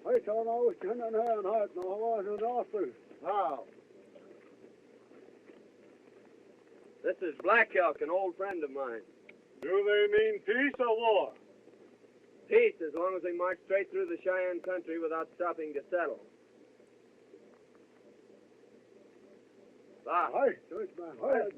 I saw I was 10 and a half, no, I wasn't awful. How? This is Black Elk, an old friend of mine. Do they mean peace or war? Peace, as long as we march straight through the Cheyenne country without stopping to settle. Bye. Hi, George, man. Hi.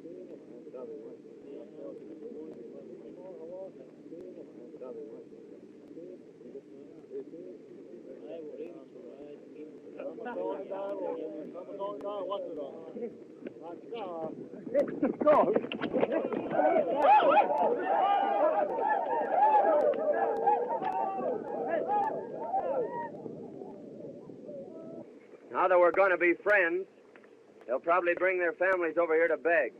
Now that we're going to be friends, they'll probably bring their families over here to beg.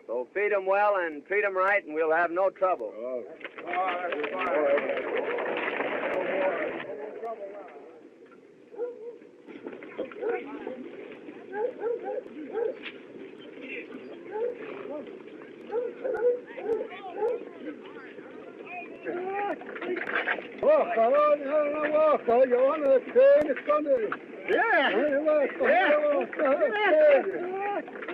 So feed them well and treat them right, and we'll have no trouble. Walk on, walk. You want to train? It's going to...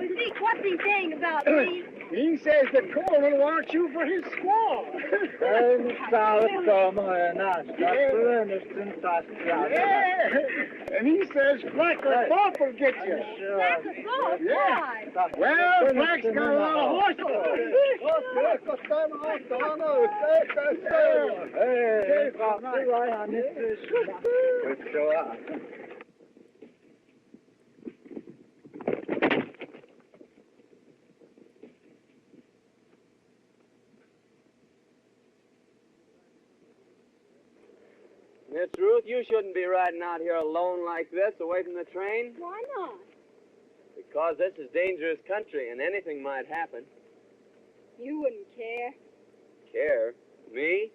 Zeke, what's he saying about me? He says that Coleman wants you for his squaw. And he says Black Bob will get you. Black Bob? Why? Well, Black's got a lot of horses. Miss Ruth, you shouldn't be riding out here alone like this, away from the train. Why not? Because this is dangerous country, and anything might happen. You wouldn't care. Care? Me?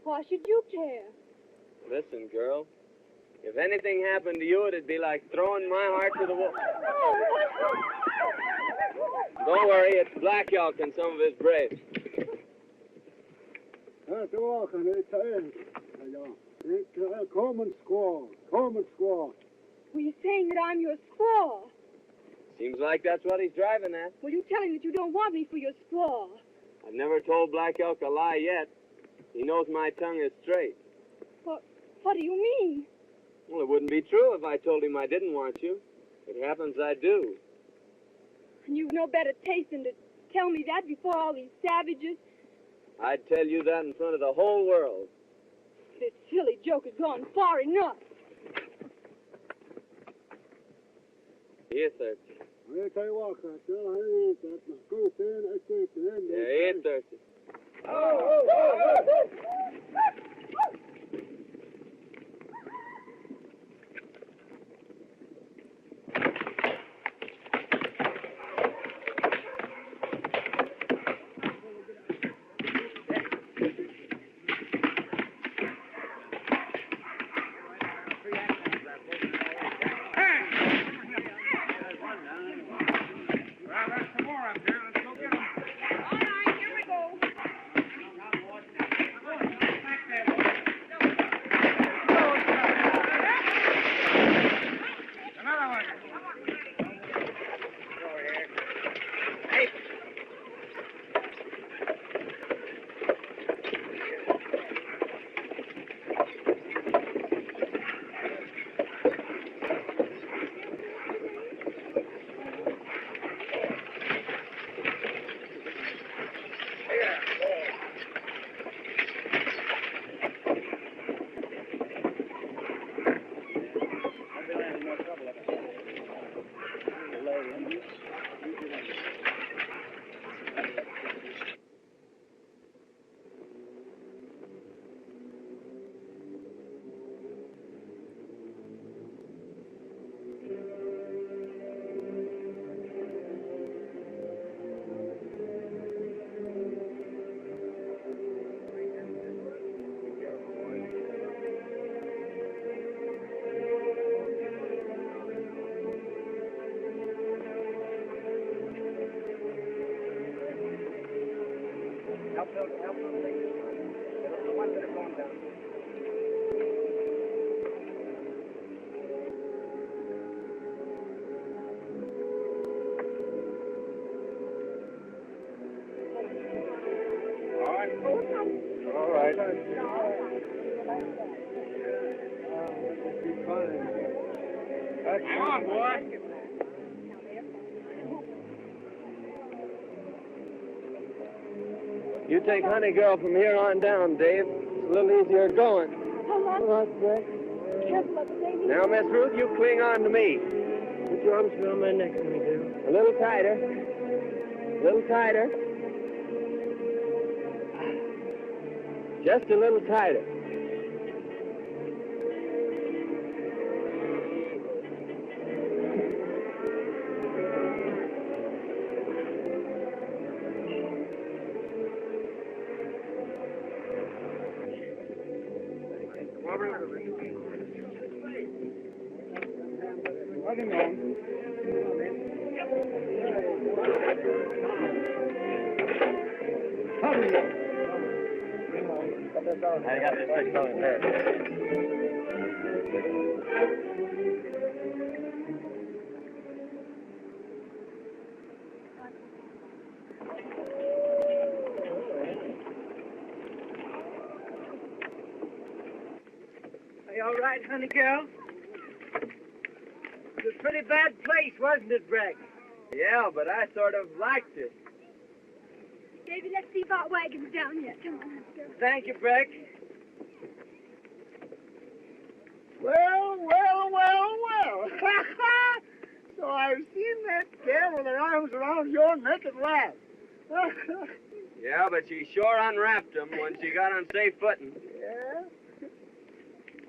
Why should you care? Listen, girl. If anything happened to you, it'd be like throwing my heart to the wall. Don't worry, it's Black Elk and some of his braves. Coleman squaw. Coleman squaw. Well, you're saying that I'm your squaw. Seems like that's what he's driving at. Well, you tell him that you don't want me for your squaw. I've never told Black Elk a lie yet. He knows my tongue is straight. What do you mean? Well, it wouldn't be true if I told him I didn't want you. It happens I do. And you've no better taste than to tell me that before all these savages. I'd tell you that in front of the whole world. This silly joke has gone far enough. Yes, sir. Yeah, yes, sir. All right. Hang on, boy. You take Honey Girl from here on down, Dave. It's a little easier going. Hold on. Hold on, Greg. Careful of the baby. Now, Miss Ruth, you cling on to me. Put your arms around my neck, honey girl. A little tighter. A little tighter. Just a little tighter. I got this fixed on his head. Are you all right, honey girl? It was a pretty bad place, wasn't it, Breck? Yeah, but I sort of liked it. Davy, let's see if our wagon's down yet. Come on, let's go. Thank you, Breck. Well. So I've seen that gal with her arms around your neck at last. Yeah, but she sure unwrapped them when she got on safe footing. Yeah?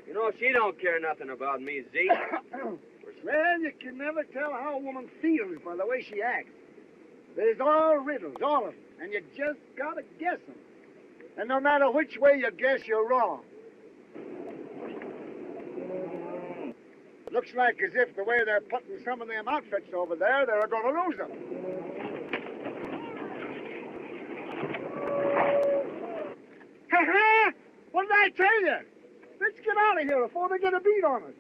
You know, she don't care nothing about me, Zeke. Well, you can never tell how a woman feels by the way she acts. There's all riddles, all of them, and you just gotta guess them. And no matter which way you guess, you're wrong. Looks like as if the way they're putting some of them outfits over there, they're going to lose them. Ha-ha! What did I tell you? Let's get out of here before they get a beat on us.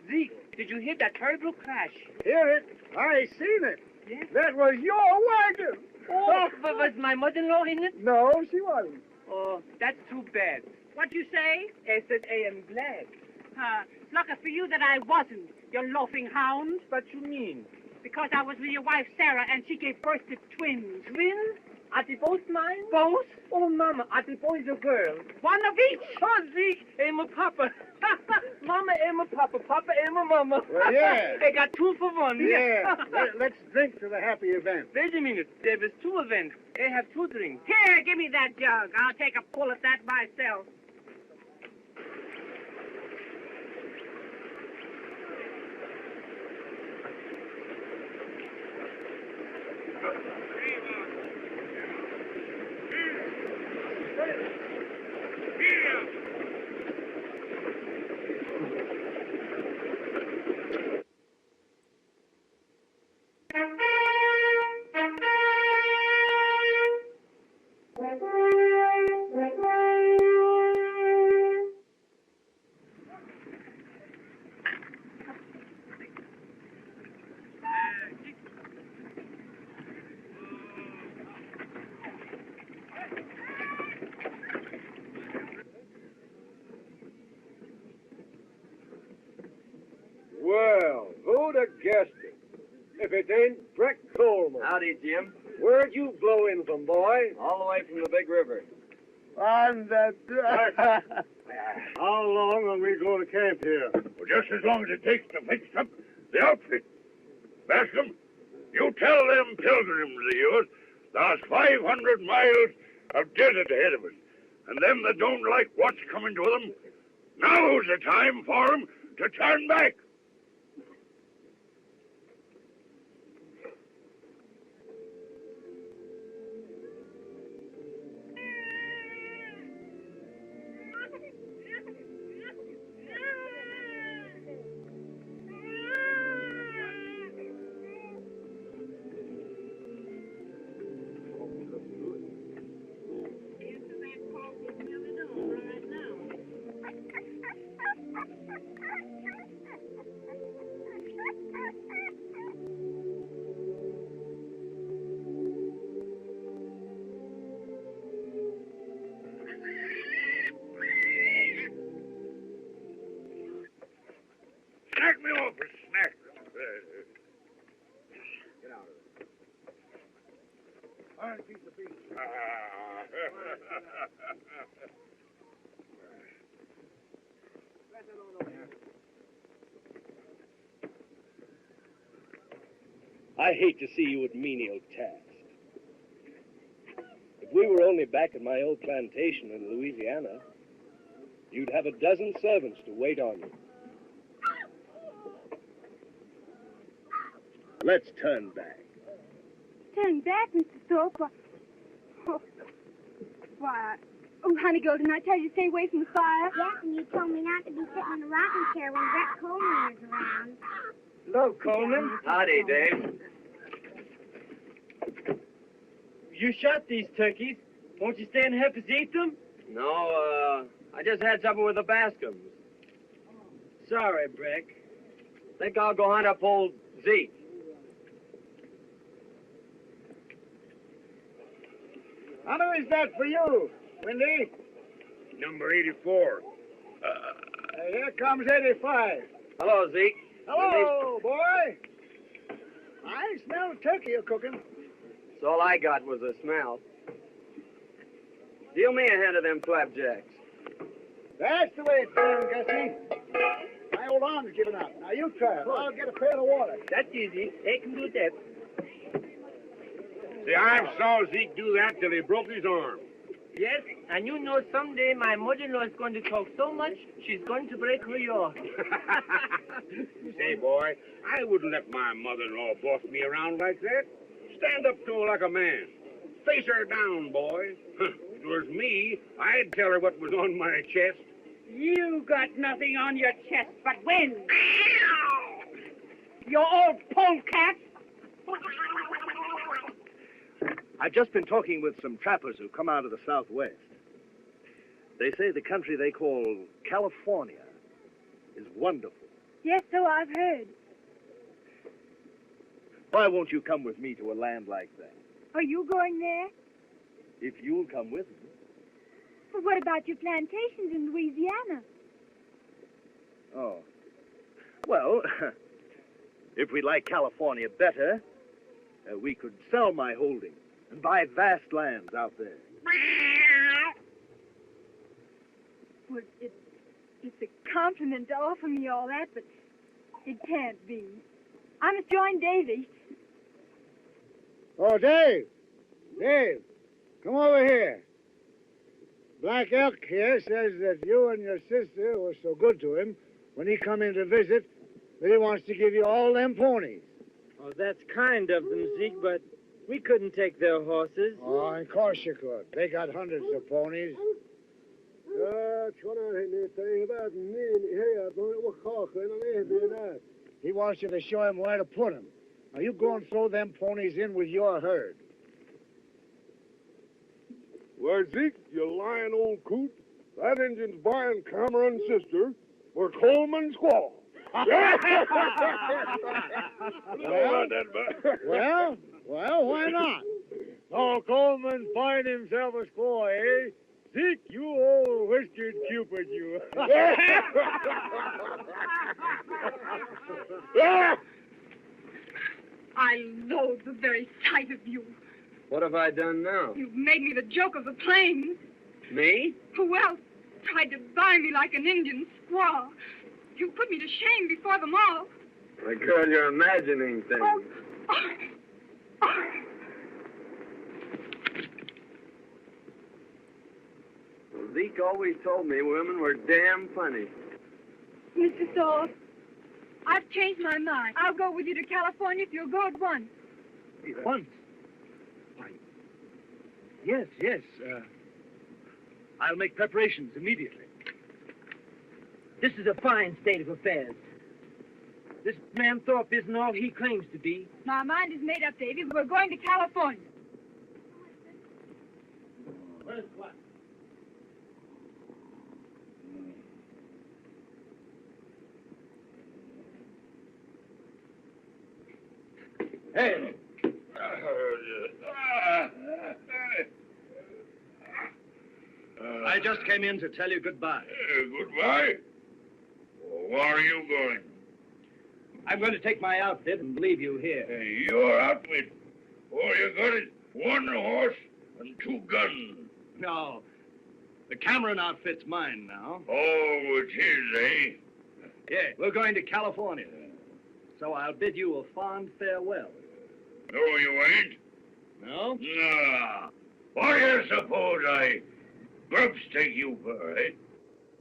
Zeke, did you hear that terrible crash? Hear it? I seen it. Yes? That was your wagon. Oh, but was my mother-in-law in it? No, she wasn't. Oh, that's too bad. What you say? I said I am glad. Lucky for you that I wasn't, you loafing hound. What you mean? Because I was with your wife, Sarah, and she gave birth to twins. Twins? Are they both mine? Both? Oh, Mama, are they boys or girls? One of each. Oh, Zeke, I'm a papa. Mama, I'm a papa. Papa, I'm a mama. Well, yeah. They got 2 for 1. Yeah. Let's drink to the happy event. Wait a minute. There was 2 events. I have 2 drinks. Here, give me that jug. I'll take a pull at that myself. Well, who'd have guessed it? If it ain't Breck Coleman. Howdy, Jim. Where'd you blow in from, boy? All the way from the big river. On the... How long will we go to camp here? Well, just as long as it takes to fix up the outfit. Bascom, you tell them pilgrims of yours there's 500 miles of desert ahead of us. And them that don't like what's coming to them, now's the time for them to turn back. Fine piece of beef. I hate to see you at menial tasks. If we were only back at my old plantation in Louisiana, you'd have a dozen servants to wait on you. Let's turn back. Turn back, Mr. Thorpe? Oh, Honeygold, didn't I tell you to stay away from the fire? Yes, and you told me not to be sitting in the rocking chair when Brett Coleman is around. Hello, Coleman. Howdy, Dave. You shot these turkeys. Won't you stay and help us eat them? No, I just had supper with the Bascom's. Sorry, Breck. Think I'll go hunt up old Zeke. How many is that for you, Windy? Number 84. Here comes 85. Hello, Zeke. Hello, boy. I smell turkey you're cooking. So all I got was a smell. Deal me a hand of them flapjacks. That's the way it's done, Gussie. My old arm's giving up. Now you try it. I'll get a pail of water. That's easy. They can do that. See, I saw Zeke do that till he broke his arm. Yes, and you know someday my mother-in-law is going to talk so much, she's going to break her yaw. Say, boy, I wouldn't let my mother-in-law boss me around like that. Stand up to her like a man. Face her down, boy. If it was me, I'd tell her what was on my chest. You got nothing on your chest but wind. You old polecat. I've just been talking with some trappers who come out of the Southwest. They say the country they call California is wonderful. Yes, so I've heard. Why won't you come with me to a land like that? Are you going there? If you'll come with me. But what about your plantations in Louisiana? Oh. Well, if we like California better, we could sell my holdings and buy vast lands out there. Well, it's a compliment to offer me all that, but it can't be. I must join Davy. Oh, Dave. Dave, come over here. Black Elk here says that you and your sister were so good to him when he come in to visit that he wants to give you all them ponies. Oh, that's kind of them, Zeke, but we couldn't take their horses. Oh, of course you could. They got hundreds of ponies. He wants you to show him where to put them. Now, you go and throw them ponies in with your herd. Why, Zeke, you lying old coot. That Injun's buying Cameron's sister for Coleman's squaw. Well, why not? Oh, Coleman find himself a squaw, eh? Zeke, you old whiskered Cupid, you. I loathe the very sight of you. What have I done now? You've made me the joke of the plains. Me? Who else tried to buy me like an Indian squaw? You put me to shame before them all. My girl, you're imagining things. Well, Zeke always told me women were damn funny. Mr. Thorpe, I've changed my mind. I'll go with you to California if you'll go at once. Once? Why, yes. I'll make preparations immediately. This is a fine state of affairs. This man Thorpe isn't all he claims to be. My mind is made up, Davy. We're going to California. Where's what? Hey! I just came in to tell you goodbye. Goodbye? Where are you going? I'm going to take my outfit and leave you here. Your outfit? All you got is 1 horse and 2 guns. No. The Cameron outfit's mine now. Oh, it's his, eh? Yeah, we're going to California. So I'll bid you a fond farewell. No, you ain't. No? Nah. What do you suppose I grubstake you for, eh?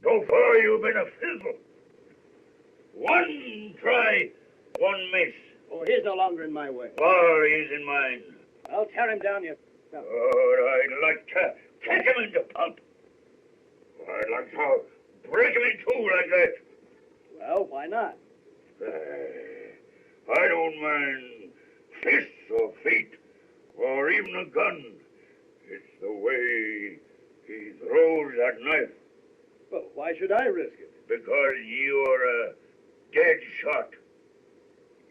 So far you've been a fizzle. 1 try, 1 miss. Oh, he's no longer in my way. Or he's in mine. I'll tear him down, you... Or I'd like to kick him into pulp. I'd like to break him in 2 like that. Well, why not? I don't mind fists or feet or even a gun. It's the way he throws that knife. Well, why should I risk it? Because you're a dead shot.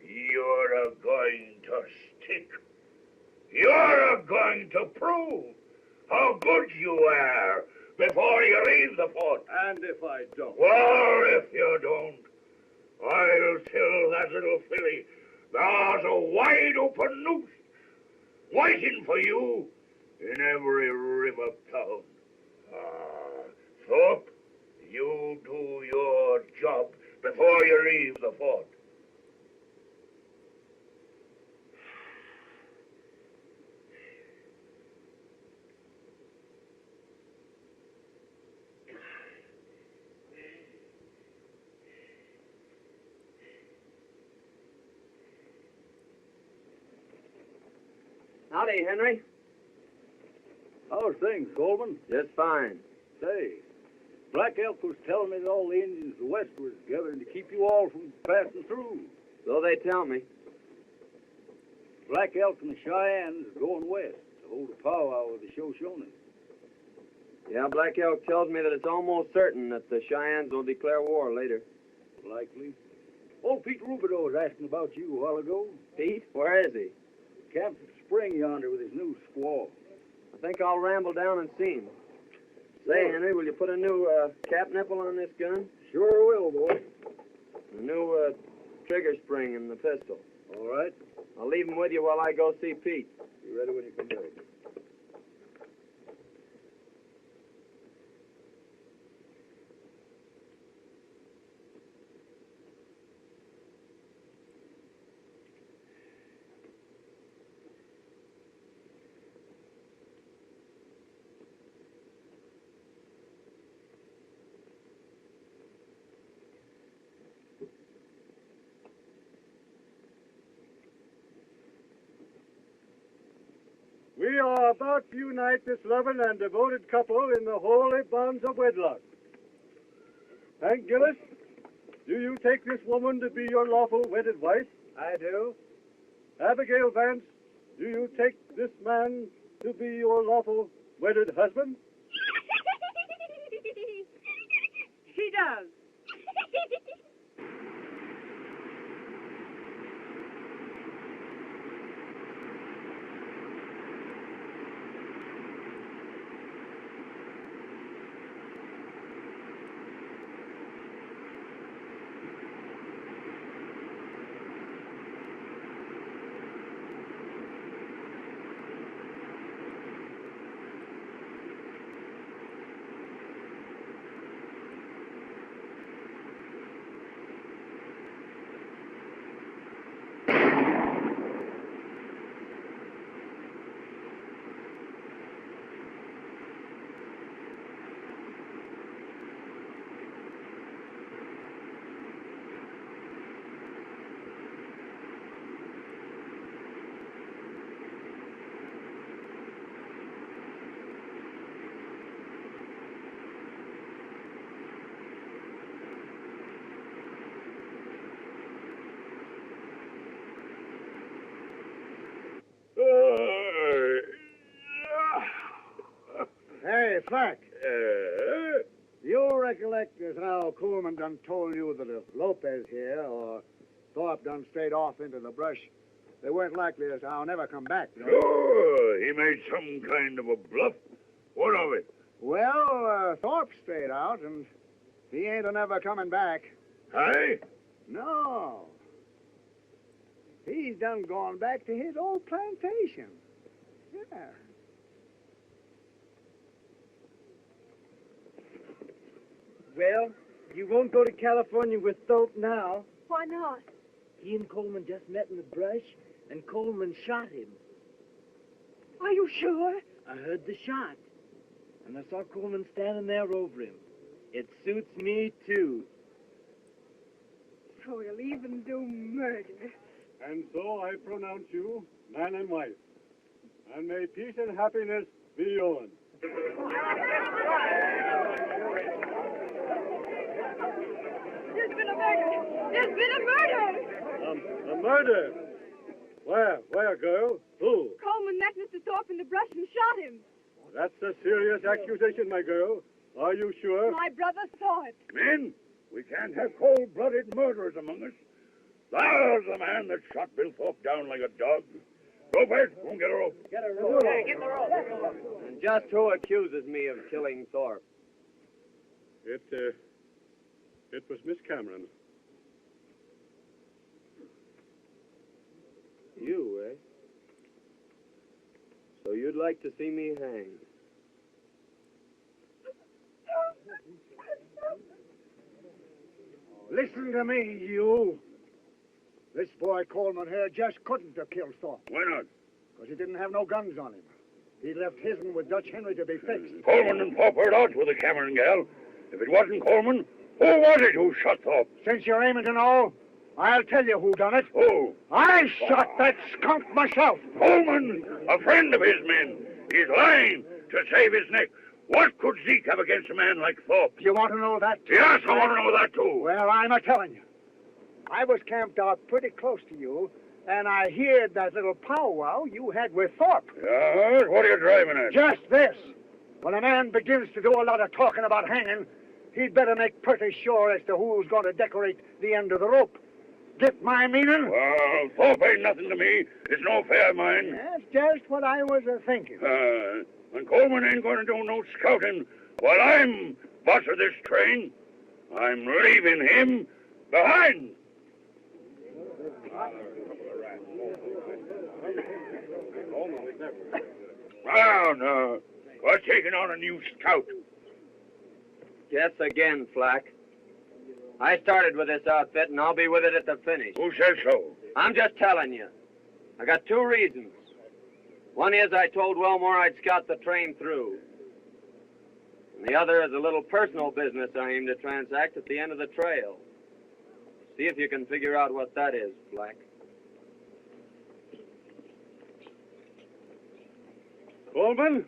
You're going to stick. You're going to prove how good you are before you leave the fort. And if I don't? Well, if you don't, I'll tell that little filly there's a wide open noose waiting for you in every river town. Thorpe, you do your job before you leave the fort. Howdy, Henry. How's things, Coleman? Just fine. Say, Black Elk was telling me that all the Indians of the West was gathering to keep you all from passing through. So they tell me. Black Elk and the Cheyennes are going west to hold a powwow with the Shoshones. Yeah, Black Elk tells me that it's almost certain that the Cheyennes will declare war later. Likely. Old Pete Rubidoux was asking about you a while ago. Pete? Where is he? Camped at the spring yonder with his new squaw. I think I'll ramble down and see him. Say, Henry, will you put a new cap nipple on this gun? Sure will, boy. A new trigger spring in the pistol. All right. I'll leave him with you while I go see Pete. Be ready when you come back. We are about to unite this loving and devoted couple in the holy bonds of wedlock. Hank Gillis, do you take this woman to be your lawful wedded wife? I do. Abigail Vance, do you take this man to be your lawful wedded husband? She does. Hey, Flack. You recollect as how Coleman done told you that if Lopez here or Thorpe done straight off into the brush, they weren't likely as how never come back, you know? Sure, he made some kind of a bluff. What of it? Well, Thorpe straight out, and he ain't never coming back. Hey? No. He's done gone back to his old plantation. Yeah. Well, you won't go to California with Thorpe now. Why not? He and Coleman just met in the brush, and Coleman shot him. Are you sure? I heard the shot, and I saw Coleman standing there over him. It suits me, too. So he'll even do murder. And so I pronounce you man and wife. And may peace and happiness be yours. There's been a murder! There's been a murder! A murder? Where, girl? Who? Coleman met Mr. Thorpe in the brush and shot him. That's a serious accusation, my girl. Are you sure? My brother saw it. Men, we can't have cold-blooded murderers among us. There's the man that shot Bill Thorpe down like a dog. Go, Bert. Go and get a rope. Get a rope. Hey, get the rope. And just who accuses me of killing Thorpe? It was Miss Cameron. You, eh? So you'd like to see me hanged? Listen to me, you. This boy Coleman here just couldn't have killed Thorpe. Why not? Because he didn't have no guns on him. He left his'n with Dutch Henry to be fixed. Coleman and Thorpe heard out with the Cameron gal. If it wasn't Coleman, who was it who shot Thorpe? Since you're aiming to know, I'll tell you who done it. Who? I shot that skunk myself. Coleman, a friend of his men. He's lying to save his neck. What could Zeke have against a man like Thorpe? You want to know that? Yes, I want to know that too. Well, I'm a-telling you. I was camped out pretty close to you, and I heard that little powwow you had with Thorpe. Yes? What are you driving at? Just this. When a man begins to do a lot of talking about hanging, he'd better make pretty sure as to who's going to decorate the end of the rope. Get my meaning? Well, Thorpe ain't nothing to me. It's no affair of mine. That's just what I was a-thinking. And Coleman ain't going to do no scouting while I'm boss of this train. I'm leaving him behind. Now, we're taking on a new scout. Guess again, Flack. I started with this outfit, and I'll be with it at the finish. Who says so? I'm just telling you. I got two reasons. One is I told Wellmore I'd scout the train through. And the other is a little personal business I aim to transact at the end of the trail. See if you can figure out what that is, Flack. Coleman,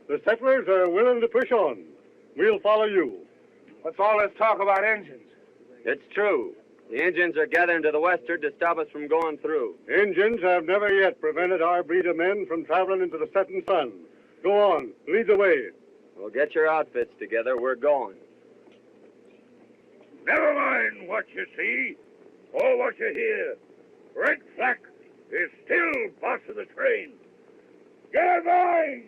the settlers are willing to push on. We'll follow you. What's all this talk about engines? It's true. The Indians are gathering to the westward to stop us from going through. Indians have never yet prevented our breed of men from traveling into the setting sun. Go on, lead the way. Well, get your outfits together. We're going. Never mind what you see or what you hear. Red Flack is still boss of the train. Get going!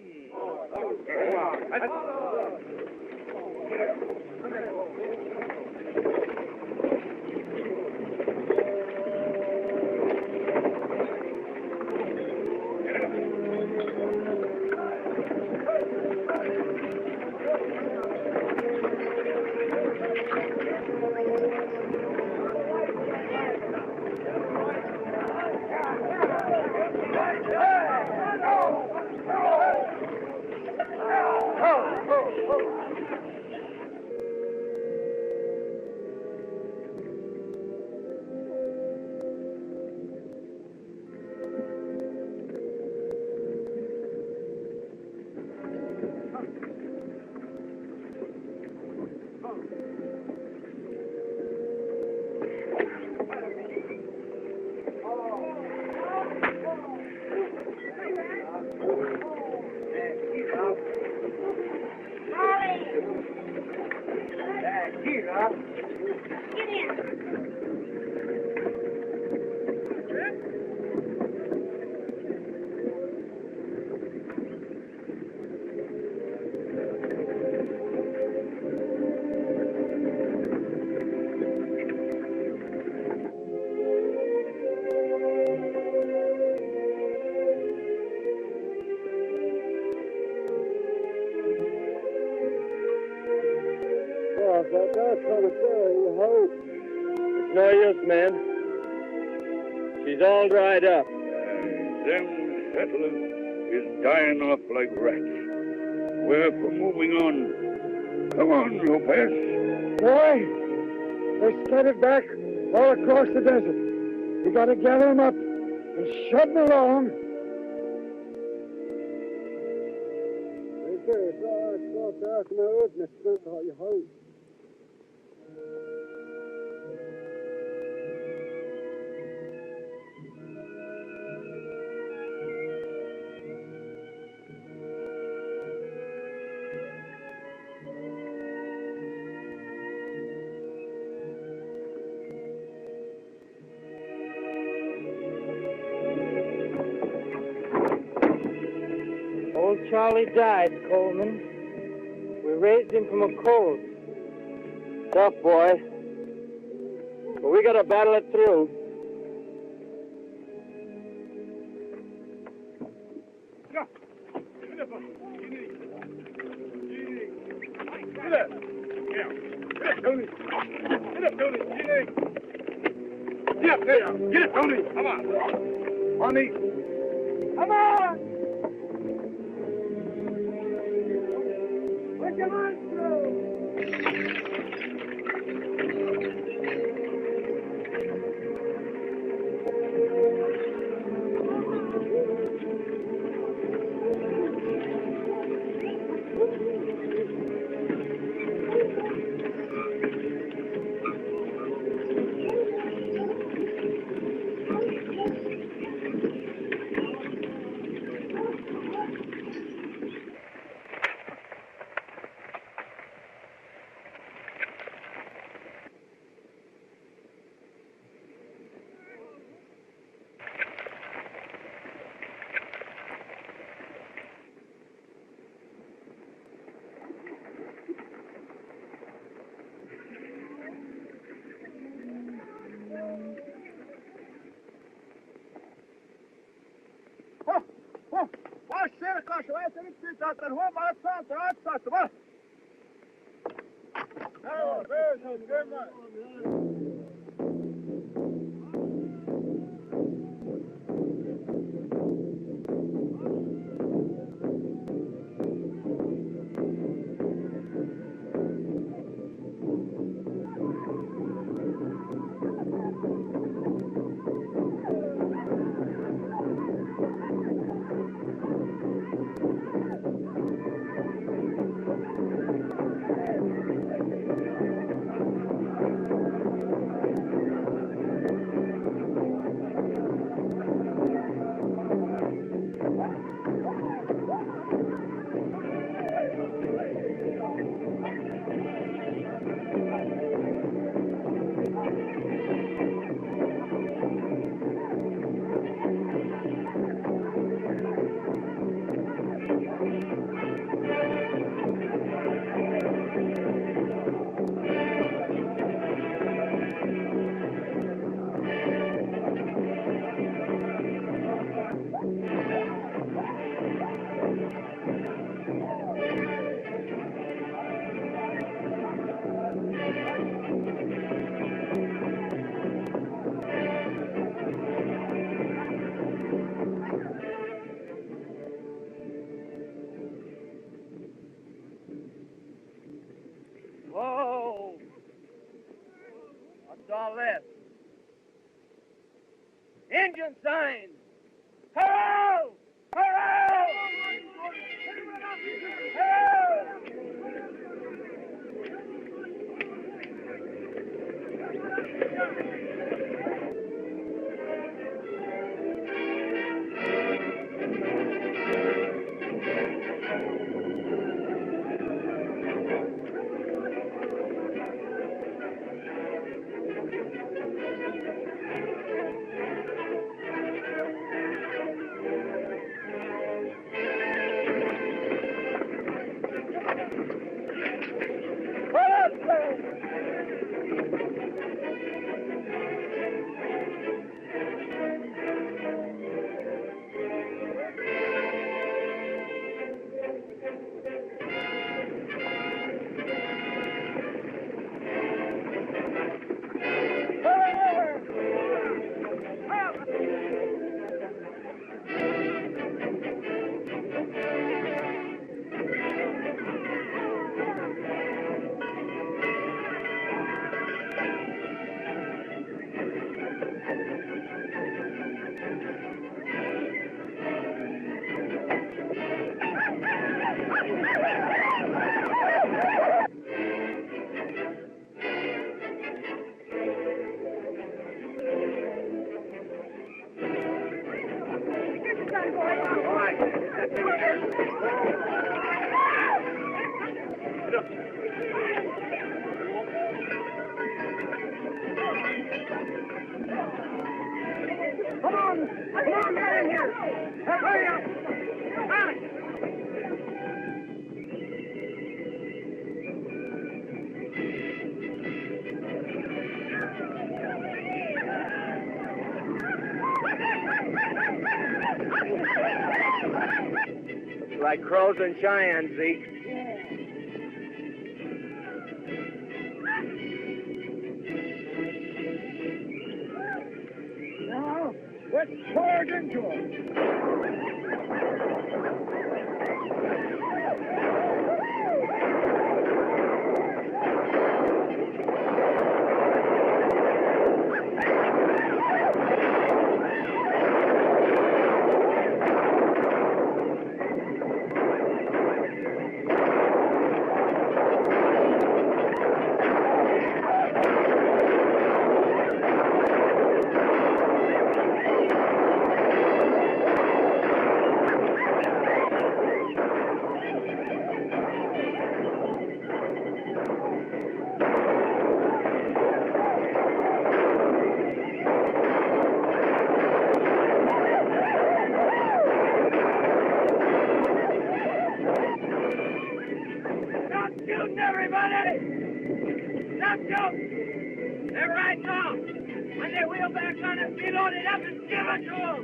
It's no use, man. She's all dried up. Them settlers is dying off like rats. We're for moving on. Come on, Lopez. Boy, they're scattered back all across the desert. We gotta gather them up and shove them along. Old Charlie died, Coleman. We raised him from a colt. Tough, boy. But we gotta battle it through. Get up, Tony! Come on! Money! Come on! Put your hands through! Whoa! What's all this? Engine signs! Hello! Hello! Come on, get in here. Hurry up. Looks like crows and Cheyennes, Zeke. Now, let's charge into them. Stop shooting, everybody! Stop shooting! They're right now. When they wheel back on us, we load it up and give it to them.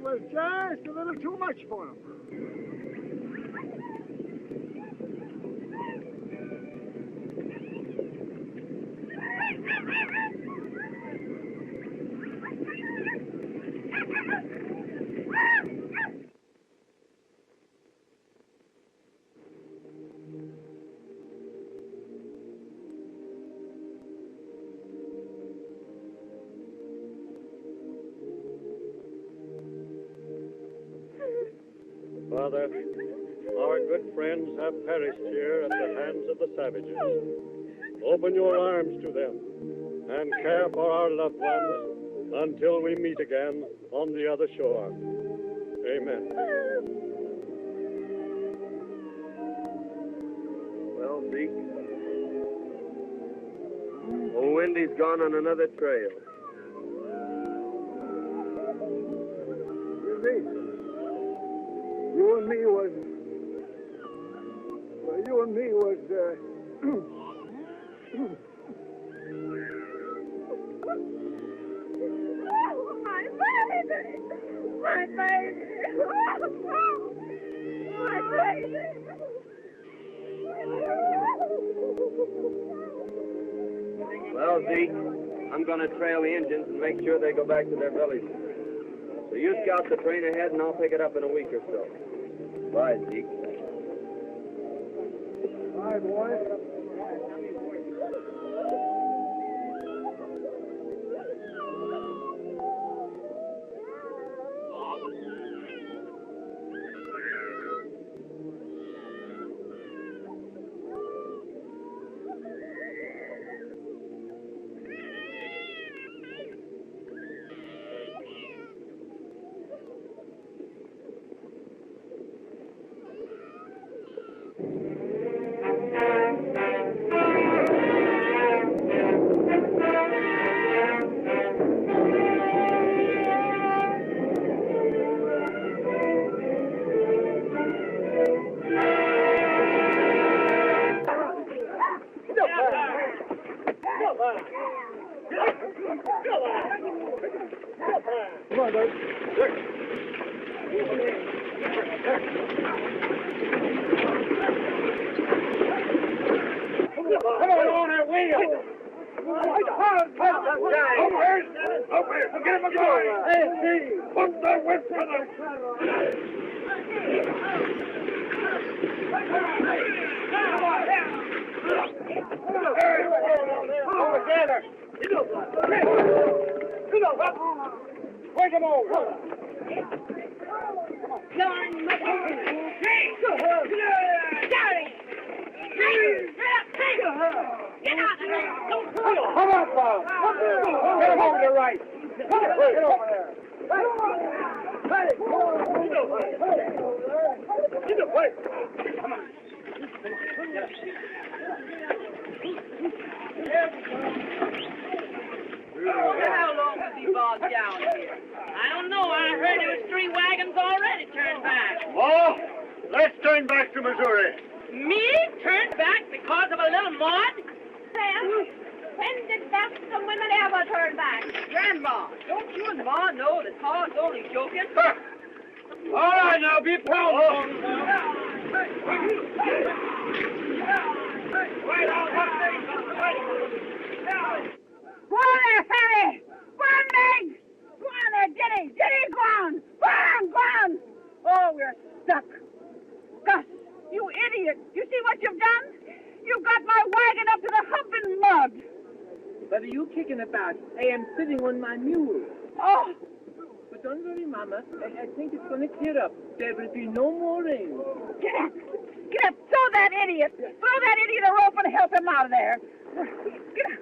Was just a little too much for him. Father, our good friends have perished here at the hands of the savages. Open your arms to them and care for our loved ones until we meet again on the other shore. Amen. Well, Zeke, old Wendy's gone on another trail. You and me was... Well, you and me was... My baby! My baby! My baby! Well, Zeke, I'm going to trail the engines and make sure they go back to their villages. So you scout the train ahead, and I'll pick it up in a week or so. Bye, Zeke. Bye, boy. Come on, Doug. Come on that wheel. Over. Get him a going. Hey, put the whip to them. Over together. Push him over. Come on, Bob. Get him over to the right. Get over there. Hey, get the place. Come on. How long was he bogged down here? I don't know. I heard there was 3 wagons already turned back. Oh, let's turn back to Missouri. Me? Turned back because of a little mud? Sam, when did that some women ever turn back? Grandma, don't you and Ma know that Pa's only joking? All right, now, be powerful. Go on there, Sammy! Go on, Meg! Go on there, Jenny! Jenny, go on! Go on! Oh, we're stuck. Gus, you idiot! You see what you've done? You got my wagon up to the hump in mud. What are you kicking about? I am sitting on my mule. Oh! But don't worry, Mama. I think it's going to clear up. There will be no more rain. Get up! Get up! Throw that idiot! Throw that idiot a rope and help him out of there! Get up!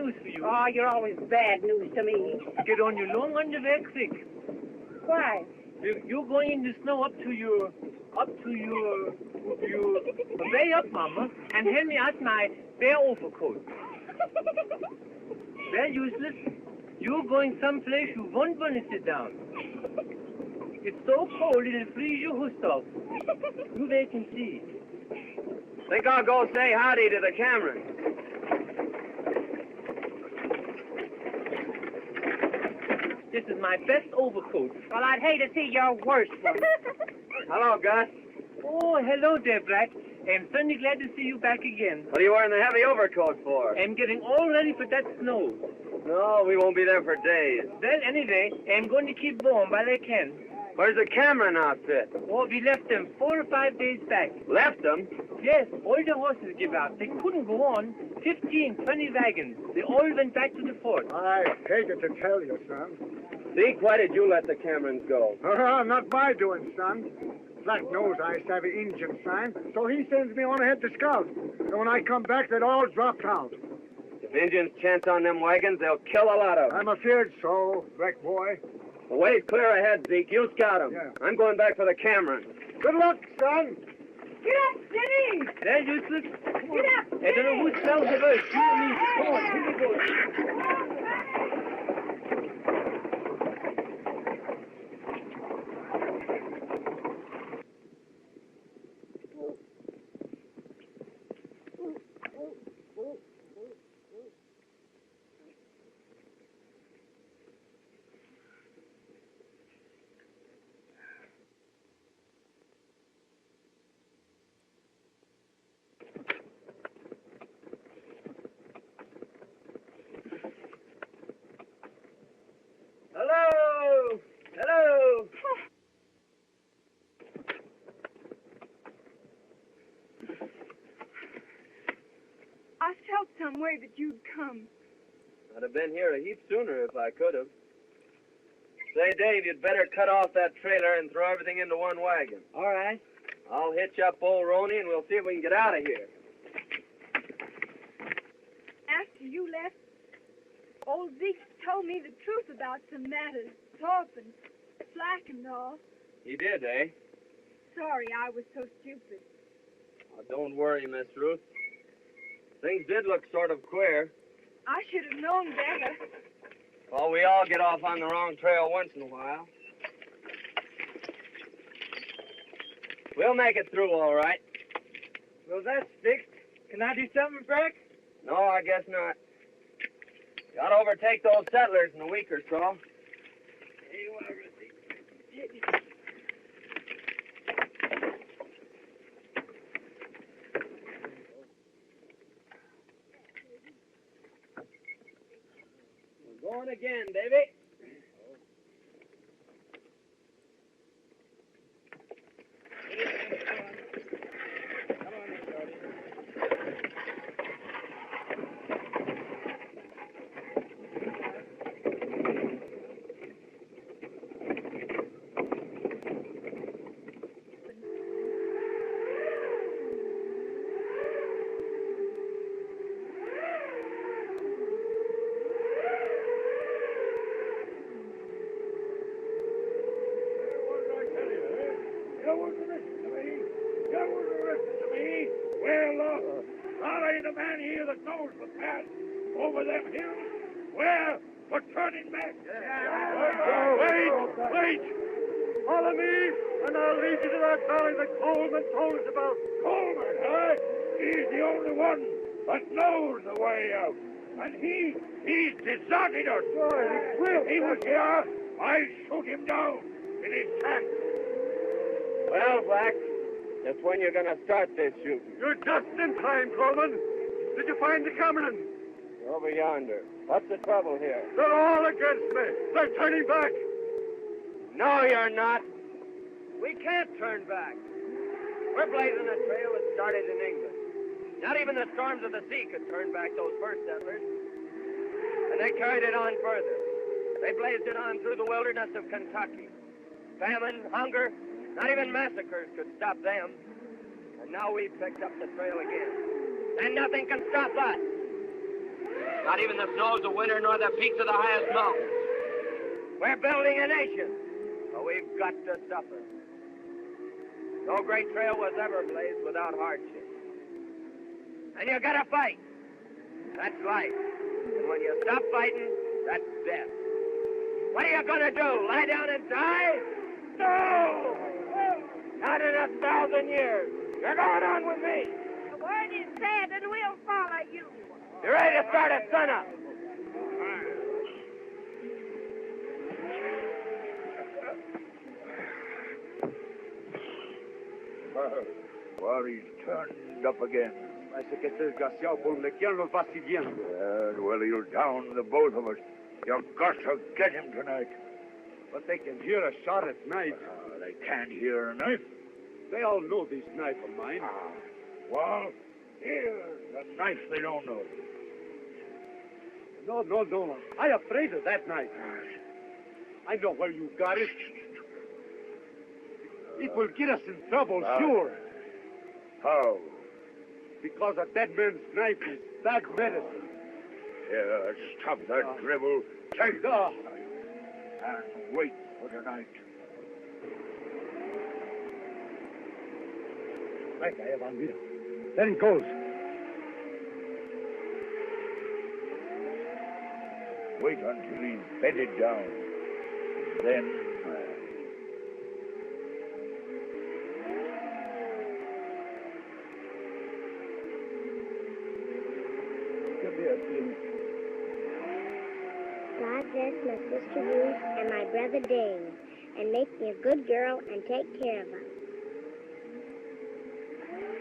news for you. Oh, you're always bad news to me. Get on your long underwear quick. Why? You're going in the snow up to your, way up, Mama, and hand me out my bare overcoat. Well, useless, you're going someplace you won't want to sit down. It's so cold it'll freeze your host off. You wait and see. Think I'll go say howdy to the Camerons. This is my best overcoat. Well, I'd hate to see your worst one. Hello, Gus. Oh, hello there, Black. I'm certainly glad to see you back again. What are you wearing the heavy overcoat for? I'm getting all ready for that snow. No, we won't be there for days. Well, anyway, I'm going to keep warm while I can. Where's the Cameron outfit? Oh, we left them 4 or 5 days back. Left them? Yes, all the horses give out. They couldn't go on. 15, 20 wagons. They all went back to the fort. I hated to tell you, son. Zeke, why did you let the Camerons go? Not my doing, son. Black knows I have an Injun sign, so he sends me on ahead to scout. And when I come back, they'd all dropped out. If Indians chance on them wagons, they'll kill a lot of them. I'm afeard so, Black boy. The way's clear ahead, Zeke. You scout them. Yeah. I'm going back for the Camerons. Good luck, son. Get up, Denny! There, useless. Get up, I don't know who smells the first. You or me. Come on, here we go. Hello! Hello! I felt some way that you'd come. I'd have been here a heap sooner if I could have. Say, Dave, you'd better cut off that trailer and throw everything into one wagon. All right. I'll hitch up old Roney and we'll see if we can get out of here. After you left, old Zeke told me the truth about some matters. Thorpe and Slack and all. He did, eh? Sorry I was so stupid. Oh, don't worry, Miss Ruth. Things did look sort of queer. I should have known better. Well, we all get off on the wrong trail once in a while. We'll make it through all right. Well, that's fixed. Can I do something, Frank? No, I guess not. Got to overtake those settlers in a week or so. Here you are, Rusty. We're going again, Davy. You wouldn't listen to me. You wouldn't listen to me. Well, I ain't a man here that knows the path over them hills. Well, we're turning back. Wait. Follow me, and I'll lead you to that valley that Coleman told us about. Coleman, huh? He's the only one that knows the way out. And he's deserted us. If he was here, I'd shoot him down in his tracks. Well, Black, just when you're going to start this shooting? You're just in time, Coleman. Did you find the Camerons? Over yonder. What's the trouble here? They're all against me. They're turning back. No, you're not. We can't turn back. We're blazing a trail that started in England. Not even the storms of the sea could turn back those first settlers. And they carried it on further. They blazed it on through the wilderness of Kentucky. Famine, hunger, not even massacres could stop them. And now we've picked up the trail again. And nothing can stop us. Not even the snows of winter nor the peaks of the highest mountains. We're building a nation, but we've got to suffer. No great trail was ever blazed without hardship. And you gotta fight. That's life. And when you stop fighting, that's death. What are you gonna do? Lie down and die? No! Not in 1,000 years. You're going on with me. The word is said, and we'll follow you. You ready to start at sunup? Well, he's turned up again. Parece que este desgraciado por donde quiera nos va siguiendo. Well, he'll down the both of us. You've got to get him tonight. But they can hear a shot at night. They can't hear a knife. They all know this knife of mine. Well, here's the knife they don't know. No. I'm afraid of that knife. I know where you got it. It will get us in trouble, sure. How? Because a dead man's knife is bad medicine. Here, stop that dribble. Take the knife and wait for the night. Venga, bandido. There he goes. Wait until he's bedded down. Then... God bless my sister Ruth and my brother Dave, and make me a good girl and take care of us.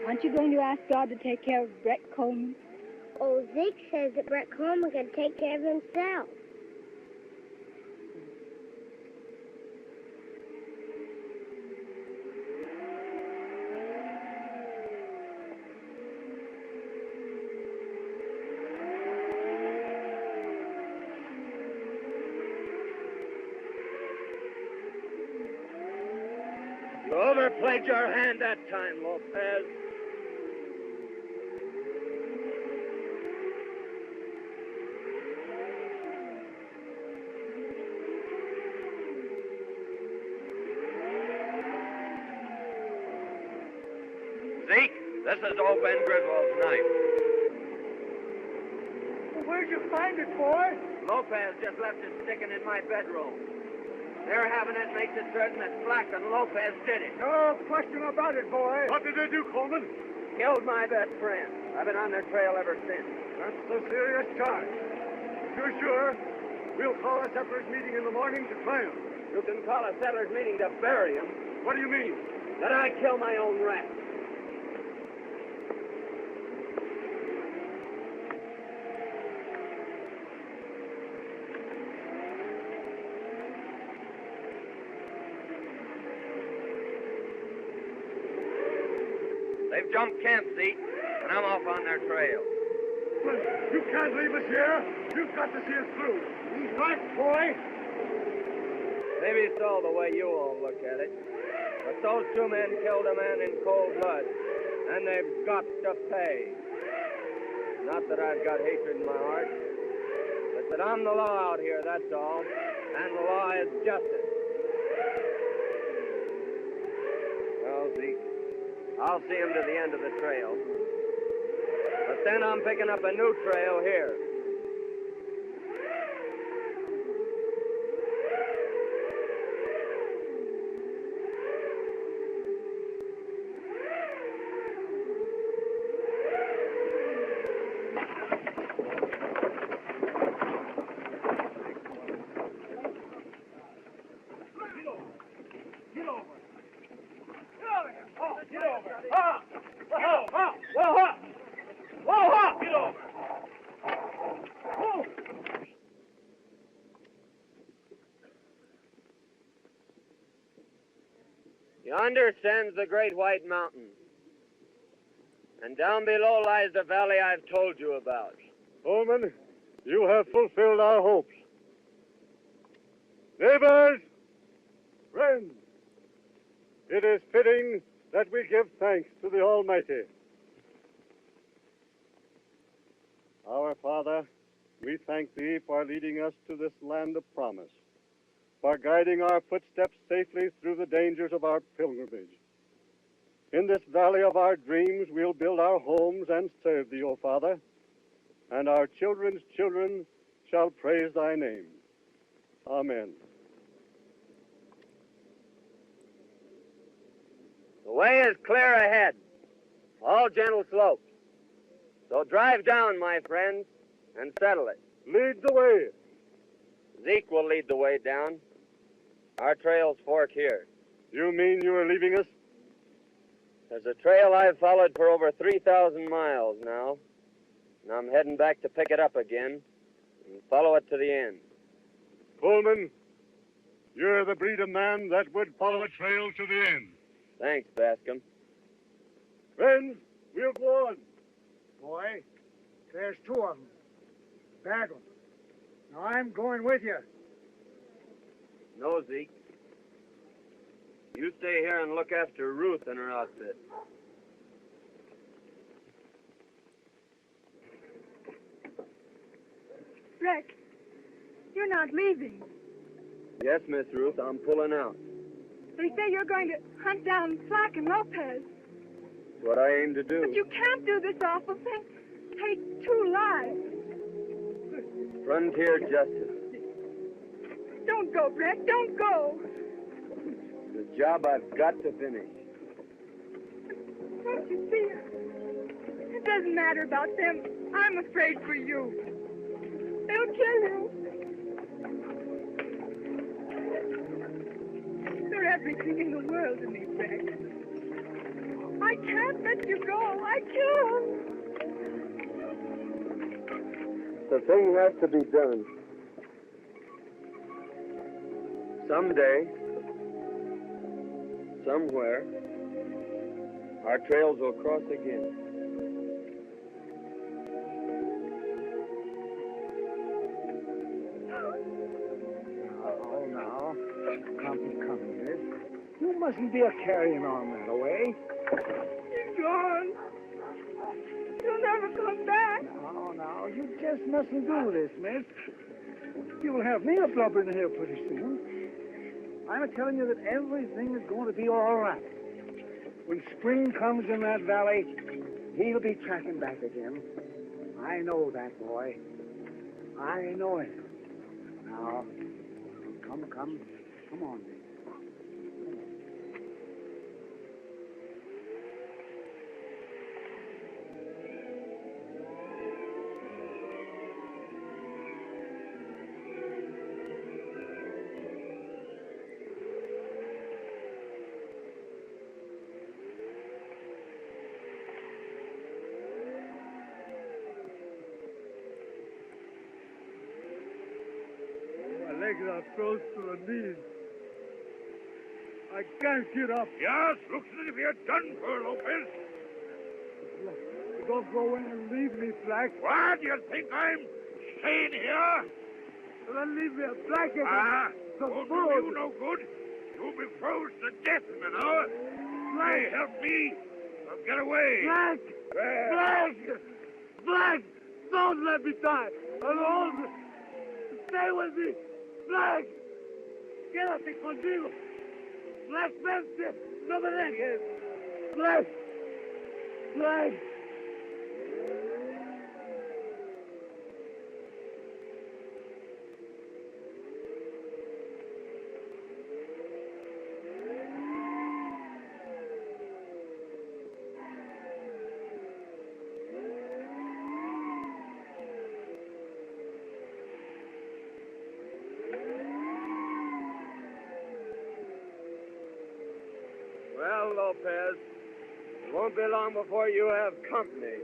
Aren't you going to ask God to take care of Brett Coleman? Oh, Zeke says that Brett Coleman can take care of himself. You overplayed your hand that time, Lopez. Zeke, this is old Ben Griswold's knife. Where'd you find it, boy? Lopez just left it sticking in my bedroom. Their having it makes it certain that Flack and Lopez did it. No question about it, boy. What did they do, Coleman? Killed my best friend. I've been on their trail ever since. That's a serious charge. If you're sure, we'll call a settlers meeting in the morning to try him. You can call a settlers meeting to bury him. What do you mean? That I kill my own rat. They've jumped camp, Zeke, and I'm off on their trail. Well, you can't leave us here. You've got to see us through. He's right, boy. Maybe so the way you all look at it. But those two men killed a man in cold blood, and they've got to pay. Not that I've got hatred in my heart, but that I'm the law out here, that's all. And the law is justice. Well, Zeke, I'll see him to the end of the trail. But then I'm picking up a new trail here. Yonder stands the great white mountain. And down below lies the valley I've told you about. Coleman, you have fulfilled our hopes. Neighbors, friends, it is fitting that we give thanks to the Almighty. Our Father, we thank thee for leading us to this land of promise, for guiding our footsteps safely through the dangers of our pilgrimage. In this valley of our dreams, we'll build our homes and serve thee, O Father, and our children's children shall praise thy name. Amen. The way is clear ahead, all gentle slopes. So drive down, my friends, and settle it. Lead the way. Zeke will lead the way down. Our trails fork here. You mean you are leaving us? There's a trail I've followed for over 3,000 miles now, and I'm heading back to pick it up again and follow it to the end. Coleman, you're the breed of man that would follow a trail to the end. Thanks, Bascom. Friends, we'll go on. Boy, there's two of them. Bad ones. Now I'm going with you. No, Zeke. You stay here and look after Ruth and her outfit. Rex, you're not leaving. Yes, Miss Ruth, I'm pulling out. They say you're going to hunt down Flack and Lopez. It's what I aim to do. But you can't do this awful thing. Take 2 lives. Frontier justice. Don't go, Rex. Don't go. The job I've got to finish. Don't you see? It doesn't matter about them. I'm afraid for you. They'll kill you. You're everything in the world to me, Rex. I can't let you go. I can't. The thing has to be done. Someday, somewhere, our trails will cross again. Oh, now. Come, miss. You mustn't be a carrying on that away. He's gone. He'll never come back. Now, you just mustn't do this, miss. You'll have me a blubbering here pretty soon. I'm telling you that everything is going to be all right. When spring comes in that valley, he'll be tracking back again. I know that, boy. I know it. Now, come on, miss. My legs are froze to the knees. I can't get up. Yes, looks as if you're done for, Lopez. Don't go in and leave me, Black. What? You think I'm staying here? Then leave me a blanket. Won't do you no good. You'll be froze to death in an hour. Hey, help me. I'll get away. Black! Well. Black! Black! Don't let me die! Alone! Stay with me! Black! Quédate conmigo! Black, vente! No me dejes! Black! Black! Well, Lopez, it won't be long before you have company.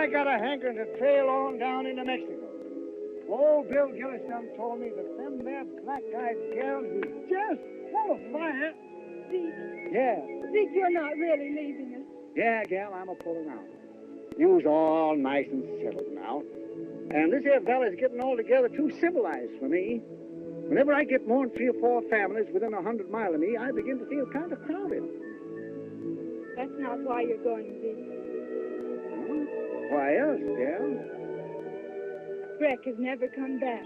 I got a hankering to trail on down into Mexico. Old Bill Gillis done told me that them there black-eyed gals was just full of fire. Zeke. Yeah. Zeke, you're not really leaving us. Yeah, gal, I'm a-pulling out. You's all nice and settled now. And this here valley's getting altogether too civilized for me. Whenever I get more than 3 or 4 families within 100 miles of me, I begin to feel kind of crowded. That's not why you're going, Zeke. Why else, gal? Breck has never come back.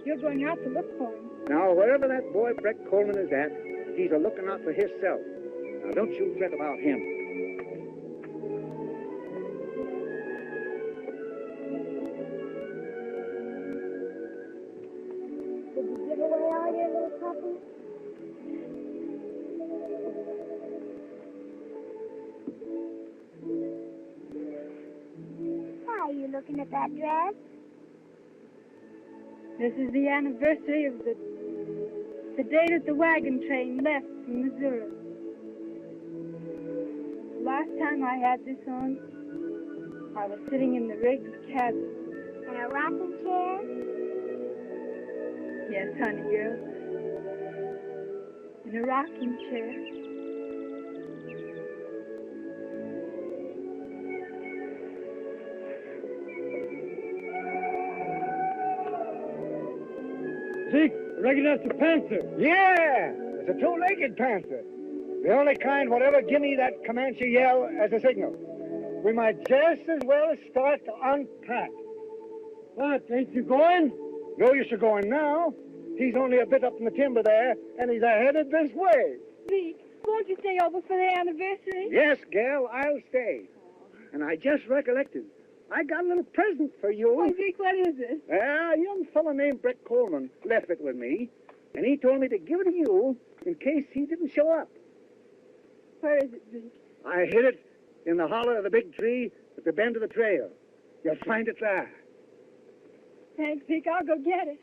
You're going out to look for him. Now, wherever that boy Breck Coleman is at, he's a-looking out for himself. Now, don't you fret about him. Did you give away all your little puppies? Why are you looking at that dress? This is the anniversary of the day that the wagon train left from Missouri. Last time I had this on, I was sitting in the rigged cabin. In a rocking chair? Yes, honey girl. In a rocking chair. Zeke, recognize the panther. Yeah, it's a 2-legged panther. The only kind whatever give me that Comanche yell as a signal. We might just as well start to unpack. What, ain't you going? No use of going now. He's only a bit up in the timber there, and he's headed this way. Zeke, won't you stay over for the anniversary? Yes, gal, I'll stay. And I just recollected. I got a little present for you. Oh, Zeke, what is it? A young fellow named Breck Coleman left it with me, and he told me to give it to you in case he didn't show up. Where is it, Zeke? I hid it in the hollow of the big tree at the bend of the trail. You'll find it there. Thanks, Zeke. I'll go get it.